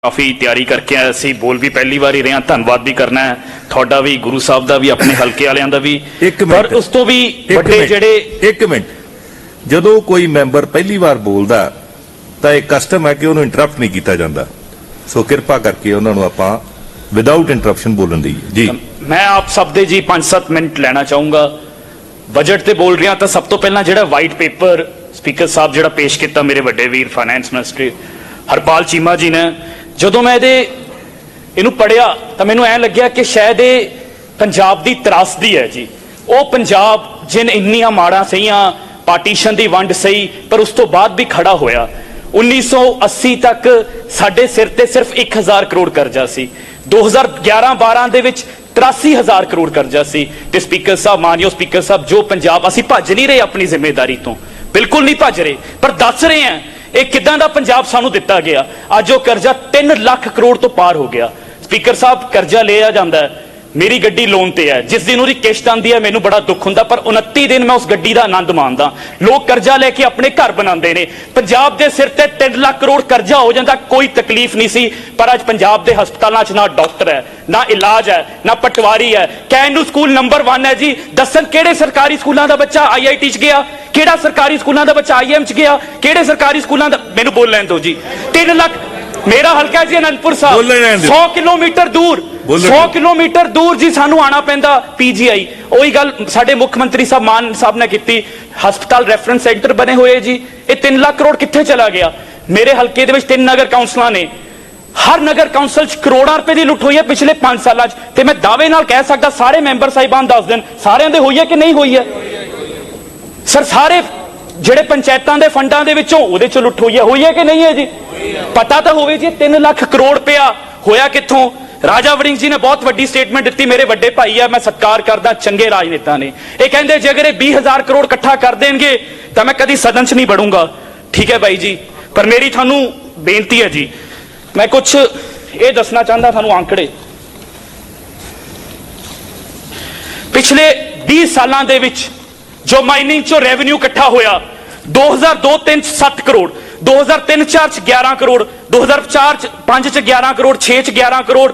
काफ़ी तैयारी करके आए सी, बोल भी पहली बार ही रहे हैं, धन्यवाद भी करना है थोड़ा भी, गुरु साहब का भी, अपने हल्के वालियां दा भी। पर उस तो भी बड़े जेड़े एक मिनट, जदों कोई मैंबर पहली बार बोलदा तां एक कस्टम है कि उन्होंने इंटरप्ट नहीं किया जाता, सो कृपा करके उन्होंने आपां विदाउट इंटरप्शन बोलन दी जी। मैं आप सब दे जी 5-7 मिनट लेना चाहूँगा। बजट ते बोल रहा तो सब तो पहला जो वाइट पेपर स्पीकर साहब जो पेश किया मेरे वड्डे वीर फाइनैंस मिनिस्टर हरपाल चीमा जी ने, ਜਦੋਂ मैं ਇਹਨੂੰ पढ़िया तो मैनू ऐ लग्या कि शायद ये पंजाब की त्रासदी है जी। वो पंजाब जिन इन्नियां माड़ा सहियां, पार्टीशन की वंड सही, पर उस तो बाद भी खड़ा होया। 1980 तक साडे सिर ते सिर्फ 1000 करोड़ कर्जा सी, 2011-12 दे विच 83,000 करोड़ कर्जा सी। ते स्पीकर साहब, मानयोग स्पीकर साहब, जो पंजाब असीं भज नहीं रहे अपनी जिम्मेदारी तो, बिल्कुल नहीं भज रहे, पर दस रहे हैं एक किदां दा पंजाब सानू दिता गया। अज वो कर्जा 3 लाख करोड़ तो पार हो गया। स्पीकर साहब, कर्जा लिया जाता है, मेरी गड्डी लोन ते है, जिस दिन उसकी किश्त आती है मैनू बड़ा दुख हुंदा, पर 29 दिन मैं उस गड्डी का आनंद मानदा। लोग कर्जा लेके अपने घर बनाते हैं, पंजाब के सिर ते 3 लाख करोड़ कर्जा हो जाता, कोई तकलीफ नहीं सी। पर अज पंजाब के हस्पतालों च ना डॉक्टर है, ना इलाज है, ना पटवारी है। कहण नूं स्कूल नंबर 1 है जी, दसन किहड़े सरकारी स्कूलों का बच्चा IIT च गया, किहड़ा सरकारी स्कूलों का बच्चा IIM च गया, किहड़े सरकारी स्कूलों का, मैनू बोल लैण दो जी। 3 लाख मेरा हल्का जी अनंदपुर साहब, 100 किलोमीटर दूर, 100 किलोमीटर दूर जी सानू आना पैंदा PGI। वही गल साडे मुख्यमंत्री साहब मान साहब ने की, हस्पताल रेफरेंस सेंटर बने हुए जी। ये 3 लाख करोड़ कित्थे चला गया? मेरे हल्के दे विच 3 नगर काउंसलां ने, हर नगर काउंसल च करोड़ां रुपए की लुट हुई है पिछले 5 सालों च। ते मैं दावे नाल कह सकदा, सारे मैंबर साहिबान दस दिन सारियां दे होई है कि नहीं होई है? सर सारे ਜਿਹੜੇ ਪੰਚਾਇਤਾਂ ਦੇ ਫੰਡਾਂ ਦੇ ਵਿੱਚੋਂ ਉਹਦੇ ਚ ਲੁੱਟ ਹੋਈ ਹੈ ਕਿ ਨਹੀਂ ਹੈ ਜੀ? ਪਤਾ ਤਾਂ ਹੋਵੇ ਜੀ 3 ਲੱਖ ਕਰੋੜ ਰੁਪਇਆ ਹੋਇਆ ਕਿੱਥੋਂ। ਰਾਜਾ ਵੜਿੰਗ ਜੀ ਨੇ ਬਹੁਤ ਵੱਡੀ ਸਟੇਟਮੈਂਟ ਦਿੱਤੀ, ਮੇਰੇ ਵੱਡੇ ਭਾਈ ਆ, ਮੈਂ ਸਤਿਕਾਰ ਕਰਦਾ, ਚੰਗੇ ਰਾਜਨੇਤਾ ਨੇ। ਇਹ ਕਹਿੰਦੇ ਜੇ ਅਗਰ ਇਹ 20,000 ਕਰੋੜ ਇਕੱਠਾ ਕਰ ਦੇਣਗੇ ਤਾਂ ਮੈਂ ਕਦੀ ਸਦਨ 'ਚ ਨਹੀਂ ਵੜੂੰਗਾ। ਠੀਕ ਹੈ ਬਾਈ ਜੀ, ਪਰ ਮੇਰੀ ਤੁਹਾਨੂੰ ਬੇਨਤੀ ਹੈ ਜੀ, ਮੈਂ ਕੁਝ ਇਹ ਦੱਸਣਾ ਚਾਹੁੰਦਾ ਤੁਹਾਨੂੰ ਆંકੜੇ। ਪਿਛਲੇ 20 ਸਾਲਾਂ ਦੇ ਵਿੱਚ जो माइनिंग चो रेवेन्यू इकट्ठा होया, 2002-3 च 7 करोड़, 2003-4 च 11 करोड़, 2004-5 च 11 करोड़, 6 च 11 करोड़,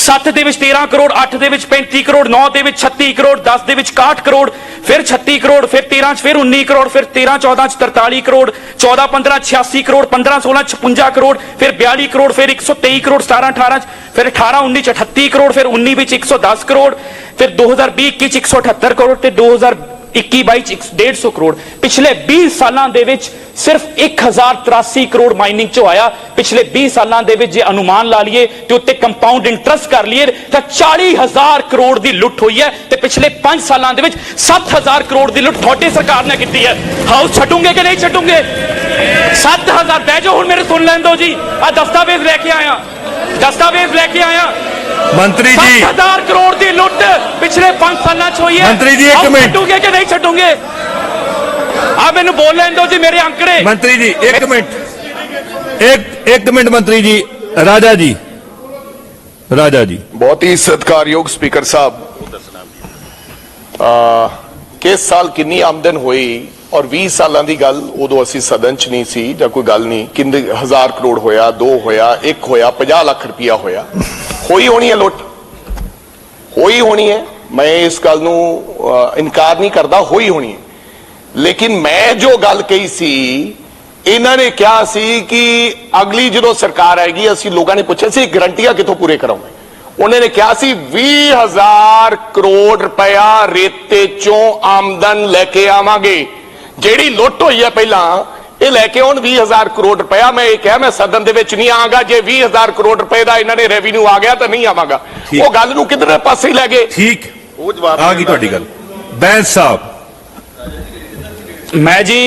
7 दे विच 13 करोड़, 8 दे विच 35 करोड़, 9 दे विच 36 करोड़, 10 दे विच 61 करोड़, फिर 36 करोड़, फिर 13 च फिर 19 करोड़, फिर 13-14 च 43 करोड़, 14-15 86 करोड़, 15-16 56 करोड़, फिर 42 करोड़, फिर 123 करोड़, 17-18 च, फिर 18-19 च 38 करोड़, फिर 19 विच 110 करोड़, फिर 2020-21 च 178 करोड़ ते 2021-22 च 150 करोड़। पिछले 20 सालों दे विच सिर्फ 1083 करोड़ माइनिंग चो आया। पिछले 20 सालों दे विच जे अनुमान ला लिए ते उत्ते कंपाउंड इंटरस्ट कर लिए तो 40,000 करोड़ की लुट हुई है। ते पिछले 5 सालों दे विच 7,000 करोड़ की लुट थोड़ी सरकार ने की है। हाउस छड्डूंगे कि नहीं छड्डूंगे? 7,000 बह जाओ, हुण मेरे सुन लैन दो जी। आ दस्तावेज लेके आया, दस्तावेज लेके आया। मंत्री जी, 7,000 करोड़ की लुट पिछले 5 सालों च हुई है। मंत्री जी एक मिनट, छड्डूंगे कि नहीं छड्डूंगे? आप मैनू बोल लें दो जी, मेरे आंकड़े। मंत्री जी एक मिनट, एक मिनट मंत्री जी, राजा जी, राजा जी। बहुत ही सत्कारयोग स्पीकर साहब, किस साल कितनी आमदन हुई और 20 सालों की गल उदों असी सदन च नहीं सी, जां कोई गल नहीं, कितने 1000 करोड़ होया, 2 होया, 1 होया, 50 लाख रुपया होया, होई होनी है लुट, होई होनी है। मैं इस गल नूं इनकार नहीं करता, होई होनी है। लेकिन मैं जो गल कही सी, इन्होंने कहा सी कि अगली जो सरकार आएगी, असी लोगों ने पूछा सी गारंटियां कितों पूरे कराओगे। उन्होंने कहा सी 20,000 करोड़ रुपया रेते चों आमदन लेके आवांगे। जेड़ी लुट हुई है पहला ये लैके आउण 20,000 करोड़ रुपया। मैं ये कहा मैं सदन दे विच नहीं आवांगा, जे 20,000 करोड़ रुपए का इन्होंने रेवेन्यू आ गया तो नहीं आवांगा। वो गल नूं किधर पासे लै गए? ठीक आ गई तुहाडी गल। बैंस साहब, मैं जी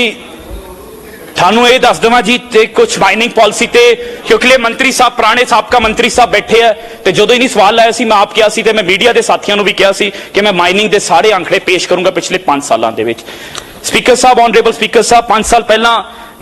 थानू ये दस देवां जी ते कुछ माइनिंग पॉलिसी ते, क्योंकि मंत्री साहब पुराने साबका मंत्री साहब बैठे हैं, तो जो इन्हीं सवाल लाया सी मैं आप किया सी, मैं मीडिया के साथियों भी किया सी कि मैं माइनिंग के सारे आंकड़े पेश करूंगा पिछले 5 सालों के विच। स्पीकर साहब, ऑनरेबल स्पीकर साहब, 5 साल पहला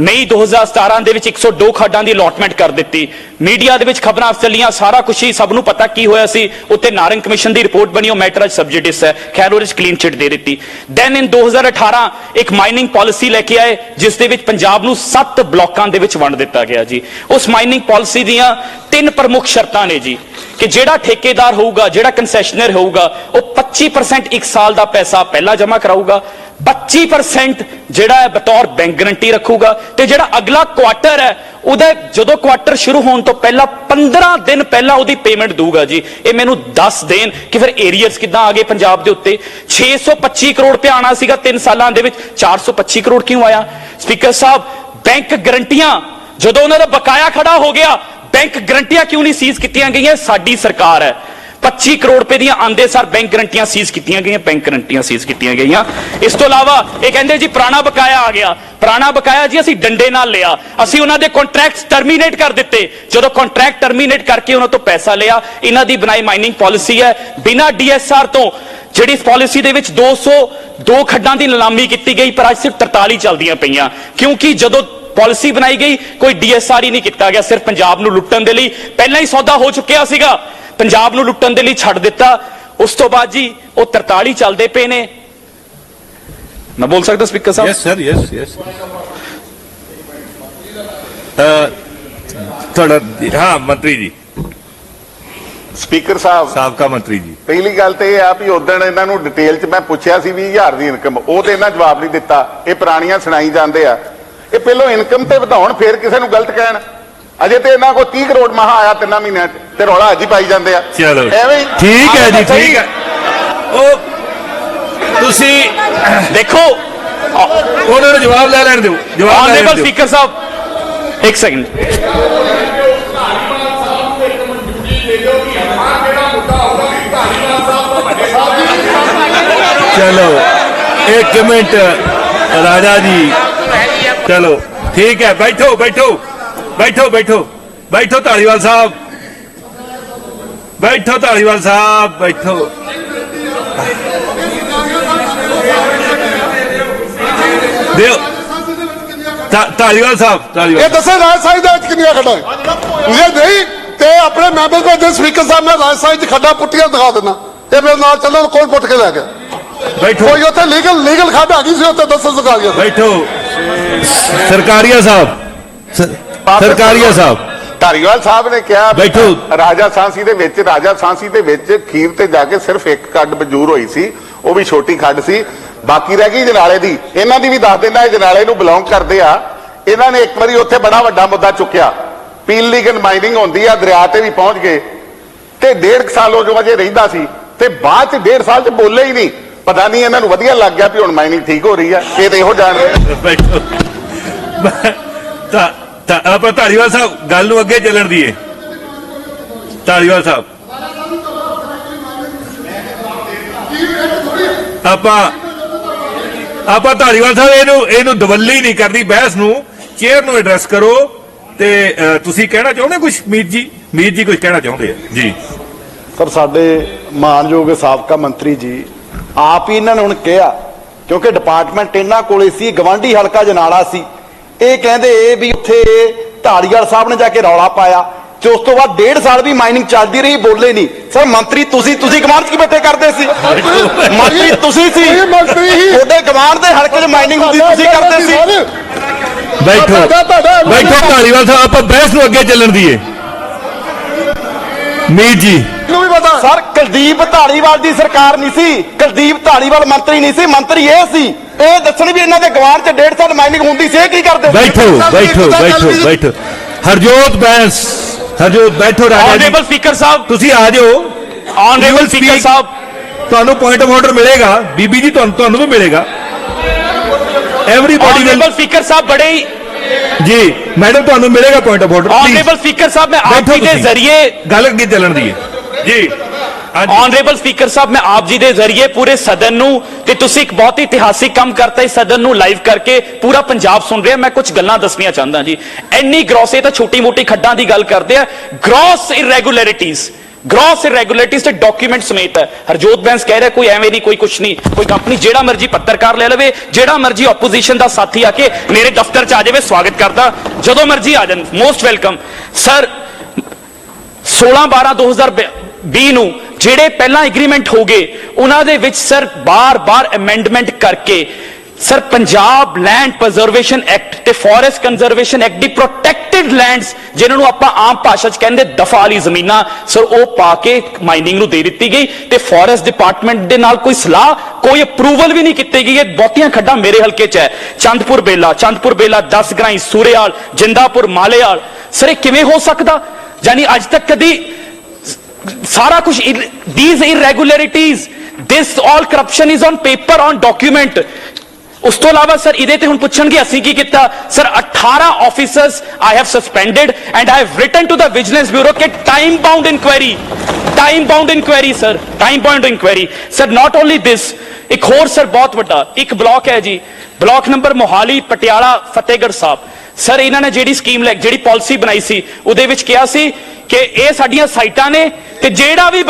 ਮਈ 2017 ਦੇ ਵਿੱਚ 102 ਖੱਡਾਂ ਦੀ ਅਲਾਟਮੈਂਟ ਕਰ ਦਿੱਤੀ। ਮੀਡੀਆ ਦੇ ਵਿੱਚ ਖਬਰਾਂ ਚੱਲੀਆਂ, ਸਾਰਾ ਕੁਝ ਹੀ ਸਭ ਨੂੰ ਪਤਾ ਕੀ ਹੋਇਆ ਸੀ। ਉੱਤੇ ਨਾਰੰਗ ਕਮਿਸ਼ਨ ਦੀ ਰਿਪੋਰਟ ਬਣੀ, ਉਹ ਮੈਟਰ ਅੱਜ ਸਬਜੈਕਟਿਸ ਹੈ, ਖੈਰ ਉਹਦੇ 'ਚ ਕਲੀਨ ਚਿੱਟ ਦੇ ਦਿੱਤੀ। ਦੈਨ ਇਨ 2018 ਇੱਕ ਮਾਈਨਿੰਗ ਪਾਲਿਸੀ ਲੈ ਕੇ ਆਏ, ਜਿਸ ਦੇ ਵਿੱਚ ਪੰਜਾਬ ਨੂੰ 7 ਬਲਾਕਾਂ ਦੇ ਵਿੱਚ ਵੰਡ ਦਿੱਤਾ ਗਿਆ ਜੀ। ਉਸ ਮਾਈਨਿੰਗ ਪਾਲਿਸੀ ਦੀਆਂ 3 ਪ੍ਰਮੁੱਖ ਸ਼ਰਤਾਂ ਨੇ ਜੀ, ਕਿ ਜਿਹੜਾ ਠੇਕੇਦਾਰ ਹੋਊਗਾ, ਜਿਹੜਾ ਕੰਸੈਸ਼ਨਰ ਹੋਊਗਾ, ਉਹ 25% ਇੱਕ ਸਾਲ ਦਾ ਪੈਸਾ ਪਹਿਲਾਂ ਜਮ੍ਹਾਂ ਕਰਾਊਗਾ, 25% ਜਿਹੜਾ ਹੈ ਬਤੌਰ ਬੈਂਕ ਗਰੰਟੀ ਰੱਖੂਗਾ, ਤੇ ਜਿਹੜਾ ਅਗਲਾ ਕੁਆਟਰ ਹੈ ਉਹਦਾ ਜਦੋਂ ਕੁਆਟਰ ਸ਼ੁਰੂ ਹੋਣ ਤੋਂ ਪਹਿਲਾਂ 15 ਦਿਨ ਪਹਿਲਾਂ ਉਹਦੀ ਪੇਮੈਂਟ ਦਊਗਾ ਜੀ। ਇਹ ਮੈਨੂੰ ਦੱਸ ਦੇਣ ਕਿ ਫਿਰ ਏਰੀਅਰਸ ਕਿੱਦਾਂ ਆ ਗਏ ਪੰਜਾਬ ਦੇ ਉੱਤੇ। 625 ਕਰੋੜ ਰੁਪਇਆ ਆਣਾ ਸੀਗਾ 3 ਸਾਲਾਂ ਦੇ ਵਿੱਚ, 425 ਕਰੋੜ ਕਿਉਂ ਆਇਆ? ਸਪੀਕਰ ਸਾਹਿਬ, ਬੈਂਕ ਗਰੰਟੀਆਂ ਜਦੋਂ ਉਹਨਾਂ ਦਾ ਬਕਾਇਆ ਖੜਾ ਹੋ ਗਿਆ, ਬੈਂਕ ਗਰੰਟੀਆਂ ਕਿਉਂ ਨਹੀਂ ਸੀਜ਼ ਕੀਤੀਆਂ ਗਈਆਂ? ਸਾਡੀ ਸਰਕਾਰ ਹੈ। 25 ਕਰੋੜ ਰੁਪਏ ਦੀਆਂ ਆਂਦੇ ਸਰ ਬੈਂਕ ਗਰੰਟੀਆਂ ਸੀਜ਼ ਕੀਤੀਆਂ ਗਈਆਂ, ਬੈਂਕ ਗਰੰਟੀਆਂ ਸੀਜ਼ ਕੀਤੀਆਂ ਗਈਆਂ। ਇਸ ਤੋਂ ਇਲਾਵਾ ਇਹ ਕਹਿੰਦੇ ਜੀ ਪੁਰਾਣਾ ਬਕਾਇਆ ਆ ਗਿਆ। ਪੁਰਾਣਾ ਬਕਾਇਆ ਜੀ ਅਸੀਂ ਡੰਡੇ ਨਾਲ ਲਿਆ, ਅਸੀਂ ਉਹਨਾਂ ਦੇ ਕੰਟਰੈਕਟਸ ਟਰਮੀਨੇਟ ਕਰ ਦਿੱਤੇ। ਜਦੋਂ ਕੰਟਰੈਕਟ ਟਰਮੀਨੇਟ ਕਰਕੇ ਉਹਨਾਂ ਤੋਂ ਪੈਸਾ ਲਿਆ, ਇਹਨਾਂ ਦੀ ਬਣਾਈ ਮਾਈਨਿੰਗ ਪਾਲਿਸੀ ਹੈ ਬਿਨਾਂ DSR ਤੋਂ, ਜਿਹੜੀ ਇਸ ਪਾਲਿਸੀ ਦੇ ਵਿੱਚ 202 ਖੱਡਾਂ ਦੀ ਨਿਲਾਮੀ ਕੀਤੀ ਗਈ, ਪਰ ਅੱਜ ਸਿਰਫ 43 ਚੱਲਦੀਆਂ ਪਈਆਂ, ਕਿਉਂਕਿ ਜਦੋਂ ਪਾਲਿਸੀ ਬਣਾਈ ਗਈ ਕੋਈ DSR ਹੀ ਨਹੀਂ ਕੀਤਾ ਗਿਆ, ਸਿਰਫ ਪੰਜਾਬ ਨੂੰ ਲੁੱਟਣ ਦੇ ਲਈ। ਪਹਿਲਾਂ ਹੀ ਸੌਦਾ ਹੋ ਚੁੱਕਿਆ ਸੀਗਾ, ਪੰਜਾਬ ਨੂੰ ਲੁੱਟਣ ਦੇ ਲਈ ਛੱਡ ਦਿੱਤਾ। ਉਸ ਤੋਂ ਬਾਅਦ ਜੀ ਉਹ 43 ਚੱਲਦੇ ਪਏ ਨੇ। ਮੈਂ ਬੋਲ ਸਕਦਾ ਸਪੀਕਰ ਸਾਹਿਬ? Yes sir, yes. ਤੁਹਾਡਾ ਹਾਂ ਮੰਤਰੀ ਜੀ, ਸਪੀਕਰ ਸਾਹਿਬ, ਸਾਬਕਾ ਮੰਤਰੀ ਜੀ। ਪਹਿਲੀ ਗੱਲ ਤੇ ਇਹ ਆ ਵੀ ਉਦੋਂ ਇਹਨਾਂ ਨੂੰ ਡਿਟੇਲ 'ਚ ਮੈਂ ਪੁੱਛਿਆ ਸੀ 20,000 ਦੀ ਇਨਕਮ, ਉਹ ਤੇ ਇਹਨਾਂ ਜਵਾਬ ਨਹੀਂ ਦਿੱਤਾ। ਇਹ ਪੁਰਾਣੀਆਂ ਸੁਣਾਈ ਜਾਂਦੇ ਆ। ਇਹ ਪਹਿਲੋਂ ਇਨਕਮ ਤੇ ਵਧਾਉਣ, ਫੇਰ ਕਿਸੇ ਨੂੰ ਗਲਤ ਕਹਿਣ। ਅਜੇ ਤੇ ਇਹਨਾਂ ਕੋਲ 30 ਕਰੋੜ ਮਹਾ ਆਇਆ 3 ਮਹੀਨਿਆਂ 'ਚ, ਤੇ ਰੌਲਾ ਅੱਜ ਹੀ ਪਾਈ ਜਾਂਦੇ ਆ। ਚਲੋ ਐਵੇਂ ਹੀ। ਠੀਕ ਹੈ ਜੀ, ਠੀਕ ਹੈ। ਉਹ ਤੁਸੀਂ ਦੇਖੋ, ਉਹਨਾਂ ਨੂੰ ਜਵਾਬ ਲੈ ਲੈਣ ਦਿਓ, ਜਵਾਬ ਲੈ ਲੈਣ ਆਨਰੇਬਲ ਦਿਓ। ਸਪੀਕਰ ਸਾਹਿਬ ਇੱਕ ਸੈਕਿੰਡ। ਚਲੋ ਇੱਕ ਮਿੰਟ ਰਾਜਾ ਜੀ, ਚਲੋ ਠੀਕ ਹੈ, ਬੈਠੋ ਬੈਠੋ ਬੈਠੋ ਬੈਠੋ ਬੈਠੋ ਧਾਲੀਵਾਲ ਸਾਹਿਬ, ਬੈਠੋ ਧਾਲੀਵਾਲ ਸਾਹਿਬ, ਬੈਠੋ। ਦਿਓ ਧਾਲੀਵਾਲ ਸਾਹਿਬ, ਧਾਲੀਵਾਲ ਇਹ ਦੱਸੇ ਰਾਜ ਸਾਹਿਬ ਦੇ ਵਿੱਚ ਕਿੰਨੀਆਂ ਖੱਡਾਂ ਇਹ ਨਹੀਂ ਤੇ ਆਪਣੇ ਮੈਂਬਰ ਕੋਲ ਜੇ ਸਪੀਕਰ ਸਾਹਿਬ ਮੈਂ ਰਾਜ ਸਾਹਿਬ ਦੀ ਖੱਡਾਂ ਪੁੱਟੀਆਂ ਦਿਖਾ ਦਿੰਦਾ, ਇਹ ਮੇਰੇ ਨਾਲ ਚੱਲਣ, ਕੋਲ ਪੁੱਟ ਕੇ ਲੈ ਗਿਆ। ਬੈਠੋ, ਕੋਈ ਉੱਥੇ ਲੀਗਲ ਖੱਡ ਆ ਗਈ ਸੀ, ਉੱਥੇ ਦੱਸੋ ਦਿਖਾ ਗਿਆ। ਬੈਠੋ ਸਰਕਾਰੀਆ ਸਾਹਿਬ, ਸਰਕਾਰੀਆ ਸਾਹਿਬ। ਧਾਰੀਵਾਲ ਸਾਹਿਬ ਨੇ ਕਿਹਾ ਬੈਠੋ। ਰਾਜਾ ਸਾਂਸੀ ਦੇ ਵਿੱਚ ਖੀਰ ਤੇ ਜਾ ਕੇ ਸਿਰਫ ਇੱਕ ਖੱਡ ਮਨਜ਼ੂਰ ਹੋਈ ਸੀ, ਉਹ ਵੀ ਛੋਟੀ ਖੱਡ ਸੀ, ਬਾਕੀ ਰਹਿ ਗਈ ਜਨਾਲੇ ਦੀ। ਇਹਨਾਂ ਦੀ ਵੀ ਦੱਸ ਦਿੰਦਾ, ਇਹ ਜਨਾਲੇ ਨੂੰ ਬਿਲੋਂਗ ਕਰਦੇ ਆ। ਇਹਨਾਂ ਨੇ ਇੱਕ ਵਾਰੀ ਉੱਥੇ ਬੜਾ ਵੱਡਾ ਮੁੱਦਾ ਚੁੱਕਿਆ, ਪੀਲੀਗਨ ਮਾਈਨਿੰਗ ਹੁੰਦੀ ਆ, ਦਰਿਆ ਤੇ ਵੀ ਪਹੁੰਚ ਗਏ, ਤੇ 1.5 ਸਾਲ ਉਹ ਜੋ ਅਜੇ ਰਹਿੰਦਾ ਸੀ, ਤੇ ਬਾਅਦ ਚ 1.5 ਸਾਲ ਚ ਬੋਲੇ ਹੀ ਨਹੀਂ। ਪਤਾ ਨਹੀਂ ਇਹਨਾਂ ਨੂੰ ਵਧੀਆ ਲੱਗ ਗਿਆ ਵੀ ਹੁਣ ਮਾਈਨਿੰਗ ਠੀਕ ਹੋ ਰਹੀ ਆ, ਇਹ ਤੇ ਇਹੋ ਜਾਣ ਰਹੇ। ਬੈਠੋ ਤਾਂ ਆਪਾਂ ਧਾਲੀਵਾਲ ਸਾਹਿਬ ਗੱਲ ਨੂੰ ਅੱਗੇ ਚੱਲਣ ਦੀਏ। ਧਾਲੀਵਾਲ ਸਾਹਿਬ, ਆਪਾਂ ਧਾਲੀਵਾਲ ਸਾਹਿਬ ਇਹਨੂੰ ਦਵੱਲੀ ਨਹੀਂ ਕਰਨੀ ਬਹਿਸ ਨੂੰ, ਚੇਅਰ ਨੂੰ ਐਡਰੈਸ ਕਰੋ। ਤੇ ਤੁਸੀਂ ਕਹਿਣਾ ਚਾਹੁੰਦੇ ਕੁਝ? ਮੀਤ ਜੀ ਕੁਝ ਕਹਿਣਾ ਚਾਹੁੰਦੇ ਆ ਜੀ? ਸਰ, ਸਾਡੇ ਮਾਨਯੋਗ ਸਾਬਕਾ ਮੰਤਰੀ ਜੀ ਆਪ ਹੀ ਇਹਨਾਂ ਨੇ ਹੁਣ ਕਿਹਾ, ਕਿਉਂਕਿ ਡਿਪਾਰਟਮੈਂਟ ਇਹਨਾਂ ਕੋਲੇ ਸੀ, ਗਵਾਂਢੀ ਹਲਕਾ ਜਨਾਲਾ ਸੀ। ਇਹ ਕਹਿੰਦੇ ਵੀ ਉੱਥੇ ਧਾਲੀਵਾਲ ਸਾਹਿਬ ਨੇ ਜਾ ਕੇ ਰੌਲਾ ਪਾਇਆ, ਤੇ ਉਸ ਤੋਂ ਬਾਅਦ 1.5 ਸਾਲ ਵੀ ਮਾਈਨਿੰਗ ਚੱਲਦੀ ਰਹੀ, ਬੋਲੇ ਨਹੀਂ। ਸਰ, ਮੰਤਰੀ ਤੁਸੀਂ ਗਵਾਂਢ 'ਚ ਕੀ ਬੈਠੇ ਕਰਦੇ ਸੀ? ਮੰਤਰੀ ਤੁਸੀਂ ਸੀ, ਤੁਹਾਡੇ ਗਵਾਂਢ ਦੇ ਹਲਕੇ 'ਚ ਮਾਈਨਿੰਗ ਹੁੰਦੀ, ਤੁਸੀਂ ਕਰਦੇ ਸੀ। ਬੈਠੋ ਧਾਲੀਵਾਲ ਸਾਹਿਬ, ਆਪਾਂ ਬਹਿਸ ਨੂੰ ਅੱਗੇ ਚੱਲਣ ਦੀਏ। ਮੀਤ ਜੀ, ਸਰ, ਕੁਲਦੀਪ ਧਾਲੀਵਾਲ ਦੀ ਸਰਕਾਰ ਨਹੀਂ ਸੀ, ਕੁਲਦੀਪ ਧਾਲੀਵਾਲ ਮੰਤਰੀ ਨਹੀਂ ਸੀ, ਮੰਤਰੀ ਇਹ ਸੀ। ਇਹ ਦੱਸਣ ਵੀ ਇਹਨਾਂ ਦੇ ਗਵਾਂਢ 'ਚ 1.5 ਸਾਲ ਮਾਈਨਿੰਗ ਹੁੰਦੀ ਸੀ, ਇਹ ਕੀ ਕਰਦੇ? ਬੈਠੋ ਹਰਜੋਤ ਬੈਠੋ। ਰਾਜਾ ਆਨਰੇਬਲ ਸਪੀਕਰ ਸਾਹਿਬ, ਤੁਸੀਂ ਆ ਜਾਓ। ਆਨਰੇਬਲ ਸਪੀਕਰ ਸਾਹਿਬ, ਤੁਹਾਨੂੰ ਪੁਆਇੰਟ ਆਫ ਆਰਡਰ ਮਿਲੇਗਾ। ਬੀਬੀ ਜੀ, ਤੁਹਾਨੂੰ ਵੀ ਮਿਲੇਗਾ। ਐਵਰੀਬਾਡੀ ਆਨਰੇਬਲ ਸਪੀਕਰ ਸਾਹਿਬ, ਬੜੇ ਹੀ ਜੀ ਮੈਡਮ, ਤੁਹਾਨੂੰ ਮਿਲੇਗਾ point of order. Honourable speaker ਸਾਹਿਬ, ਮੈਂ ਆਪ ਜੀ ਦੇ ਜ਼ਰੀਏ ਗੱਲ ਅੱਗੇ ਚੱਲਣ ਦੀ ਹੈ ਜੀ। ਆਨਰੇਬਲ ਸਪੀਕਰ ਸਾਹਿਬ, ਮੈਂ ਆਪ ਜੀ ਦੇ ਜ਼ਰੀਏ ਪੂਰੇ ਸਦਨ ਨੂੰ, ਤੇ ਤੁਸੀਂ ਇੱਕ ਬਹੁਤ ਹੀ ਇਤਿਹਾਸਿਕ ਕੰਮ ਕਰਤਾ ਇਸ ਸਦਨ ਨੂੰ ਲਾਈਵ ਕਰਕੇ, ਪੂਰਾ ਪੰਜਾਬ ਸੁਣ ਰਿਹਾ। ਮੈਂ ਕੁਝ ਗੱਲਾਂ ਦੱਸਣੀਆਂ ਚਾਹੁੰਦਾ ਜੀ। ਇੰਨੀ ਗ੍ਰੋਸ, ਇਹ ਤਾਂ ਛੋਟੀ ਮੋਟੀ ਖੱਡਾਂ ਦੀ ਗੱਲ ਕਰਦੇ ਆ, ਗ੍ਰੋਸ ਇਰੈਗੂਲਰਿਟੀਜ਼ ਗ੍ਰੋਸ ਇਰੈਗੂਲਰਿਟੀਜ਼ ਤੇ ਡਾਕੂਮੈਂਟ ਸਮੇਤ ਹੈ। ਹਰਜੋਤ ਬੈਂਸ ਕਹਿ ਰਿਹਾ ਕੋਈ ਐਵੇਂ ਨਹੀਂ, ਕੋਈ ਕੁਛ ਨਹੀਂ, ਕੋਈ ਕੰਪਨੀ ਜਿਹੜਾ ਮਰਜ਼ੀ ਪੱਤਰਕਾਰ ਲੈ ਲਵੇ, ਜਿਹੜਾ ਮਰਜ਼ੀ ਆਪੋਜੀਸ਼ਨ ਦਾ ਸਾਥੀ ਆ ਕੇ ਮੇਰੇ ਦਫ਼ਤਰ 'ਚ ਆ ਜਾਵੇ, ਸਵਾਗਤ ਕਰਦਾ, ਜਦੋਂ ਮਰਜ਼ੀ ਆ ਜਾਣ, ਮੋਸਟ ਵੈਲਕਮ। ਸਰ 16/12/2020 ਨੂੰ ਜਿਹੜੇ ਪਹਿਲਾਂ ਐਗਰੀਮੈਂਟ ਹੋ ਗਏ ਉਹਨਾਂ ਦੇ ਵਿੱਚ ਸਰ ਬਾਰ-ਬਾਰ ਅਮੈਂਡਮੈਂਟ ਕਰਕੇ ਸਰ ਪੰਜਾਬ ਲੈਂਡ ਪ੍ਰਜ਼ਰਵੇਸ਼ਨ ਐਕਟ ਤੇ ਫੋਰੈਸਟ ਕੰਜ਼ਰਵੇਸ਼ਨ ਐਕਟ ਦੀ ਪ੍ਰੋਟੈਕਟਿਡ ਲੈਂਡਸ ਜਿਨ੍ਹਾਂ ਨੂੰ ਆਪਾਂ ਆਮ ਭਾਸ਼ਾ 'ਚ ਕਹਿੰਦੇ ਦਫਾ ਵਾਲੀ ਜ਼ਮੀਨਾਂ ਸਰ ਉਹ ਪਾ ਕੇ ਮਾਈਨਿੰਗ ਨੂੰ ਦੇ ਦਿੱਤੀ ਗਈ ਤੇ ਫੋਰੈਸਟ ਡਿਪਾਰਟਮੈਂਟ ਦੇ ਨਾਲ ਕੋਈ ਸਲਾਹ ਕੋਈ ਅਪਰੂਵਲ ਵੀ ਨਹੀਂ ਕੀਤੀ ਗਈ। ਇਹ ਬਹੁਤੀਆਂ ਖੱਡਾਂ ਮੇਰੇ ਹਲਕੇ 'ਚ ਹੈ, ਚੰਦਪੁਰ ਬੇਲਾ 10 ਗਰਾਈ ਸੂਰੇਵਾਲ ਜਿੰਦਾਪੁਰ ਮਾਲੇਵਾਲ। ਸਰ ਇਹ ਕਿਵੇਂ ਹੋ ਸਕਦਾ? ਯਾਨੀ ਅੱਜ ਤੱਕ ਕਦੀ ਸਾਰਾ ਕੁਝ these irregularities, this all corruption is on paper, on document। ਉਸ ਤੋਂ ਇਲਾਵਾ ਸਰ ਇਹਦੇ ਤੇ ਹੁਣ ਪੁੱਛਣਗੇ ਅਸੀਂ ਕੀ ਕੀਤਾ। Sir 18 officers I have suspended and I have written to the vigilance bureau ਕਿ time bound inquiry sir, time bound inquiry. Sir not only this, ਇੱਕ ਹੋਰ ਸਰ ਬਹੁਤ ਵੱਡਾ ਇੱਕ ਬਲਾਕ ਹੈ ਜੀ, block number Mohali Patiala Fatehgarh Sahib. Sir ਇਹਨਾਂ ਨੇ ਜਿਹੜੀ ਸਕੀਮ ਜਿਹੜੀ ਪਾਲਿਸੀ ਬਣਾਈ ਸੀ ਉਹਦੇ ਵਿੱਚ ਕਿਹਾ ਸੀ ਕਿ ਇਹ ਸਾਡੀਆਂ ਸਾਈਟਾਂ ਨੇ ਤੇ ਜਿਹੜਾ ਵੀ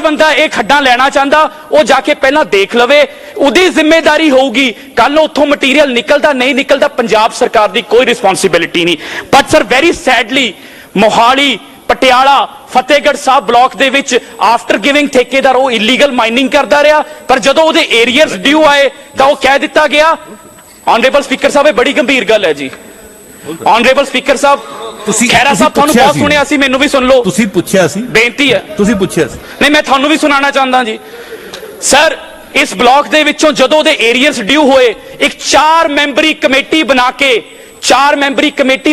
ਬੰਦਾ ਇਹ ਖੱਡਾਂ ਲੈਣਾ ਚਾਹੁੰਦਾ ਉਹ ਜਾ ਕੇ ਪਹਿਲਾਂ ਦੇਖ ਲਵੇ, ਉਹਦੀ ਜ਼ਿੰਮੇਵਾਰੀ ਹੋਊਗੀ। ਕੱਲ ਨੂੰ ਉੱਥੋਂ ਮਟੀਰੀਅਲ ਨਿਕਲਦਾ ਨਹੀਂ ਨਿਕਲਦਾ ਪੰਜਾਬ ਸਰਕਾਰ ਦੀ ਕੋਈ ਰਿਸਪੌਂਸਿਬਿਲਿਟੀ ਨਹੀਂ। But sir very sadly Mohali Patiala Fatehgarh Sahib block ਦੇ ਵਿੱਚ ਆਫਟਰ ਗਿਵਿੰਗ ਠੇਕੇਦਾਰ ਉਹ ਇਲੀਗਲ ਮਾਈਨਿੰਗ ਕਰਦਾ ਰਿਹਾ, ਪਰ ਜਦੋਂ ਉਹਦੇ ਏਰੀਅਰਸ ਡਿਊ ਆਏ ਤਾਂ ਉਹ ਕਹਿ ਦਿੱਤਾ ਗਿਆ। ਆਨਰੇਬਲ ਸਪੀਕਰ ਸਾਹਿਬ ਇਹ ਬੜੀ ਗੰਭੀਰ ਗੱਲ ਹੈ ਜੀ। ਆਨਰੇਬਲ ਸਪੀਕਰ ਸਾਹਿਬ ਖੈਰਾ ਸਾਹਿਬ ਤੁਹਾਨੂੰ ਬਹੁਤ ਸੁਣਿਆ ਸੀ, ਮੈਨੂੰ ਵੀ ਸੁਣ ਲਓ। ਤੁਸੀਂ ਪੁੱਛਿਆ ਸੀ, ਬੇਨਤੀ ਹੈ ਤੁਸੀਂ ਪੁੱਛਿਆ ਸੀ। ਨਹੀਂ ਮੈਂ ਤੁਹਾਨੂੰ ਵੀ ਸੁਣਾਉਣਾ ਚਾਹੁੰਦਾ ਜੀ। ਸਰ ਇਸ ਬਲਾਕ ਦੇ ਵਿੱਚੋਂ ਜਦੋਂ ਉਹਦੇ ਏਰੀਅਰਸ ਡਿਊ ਹੋਏ ਇੱਕ 4 ਮੈਂਬਰੀ ਕਮੇਟੀ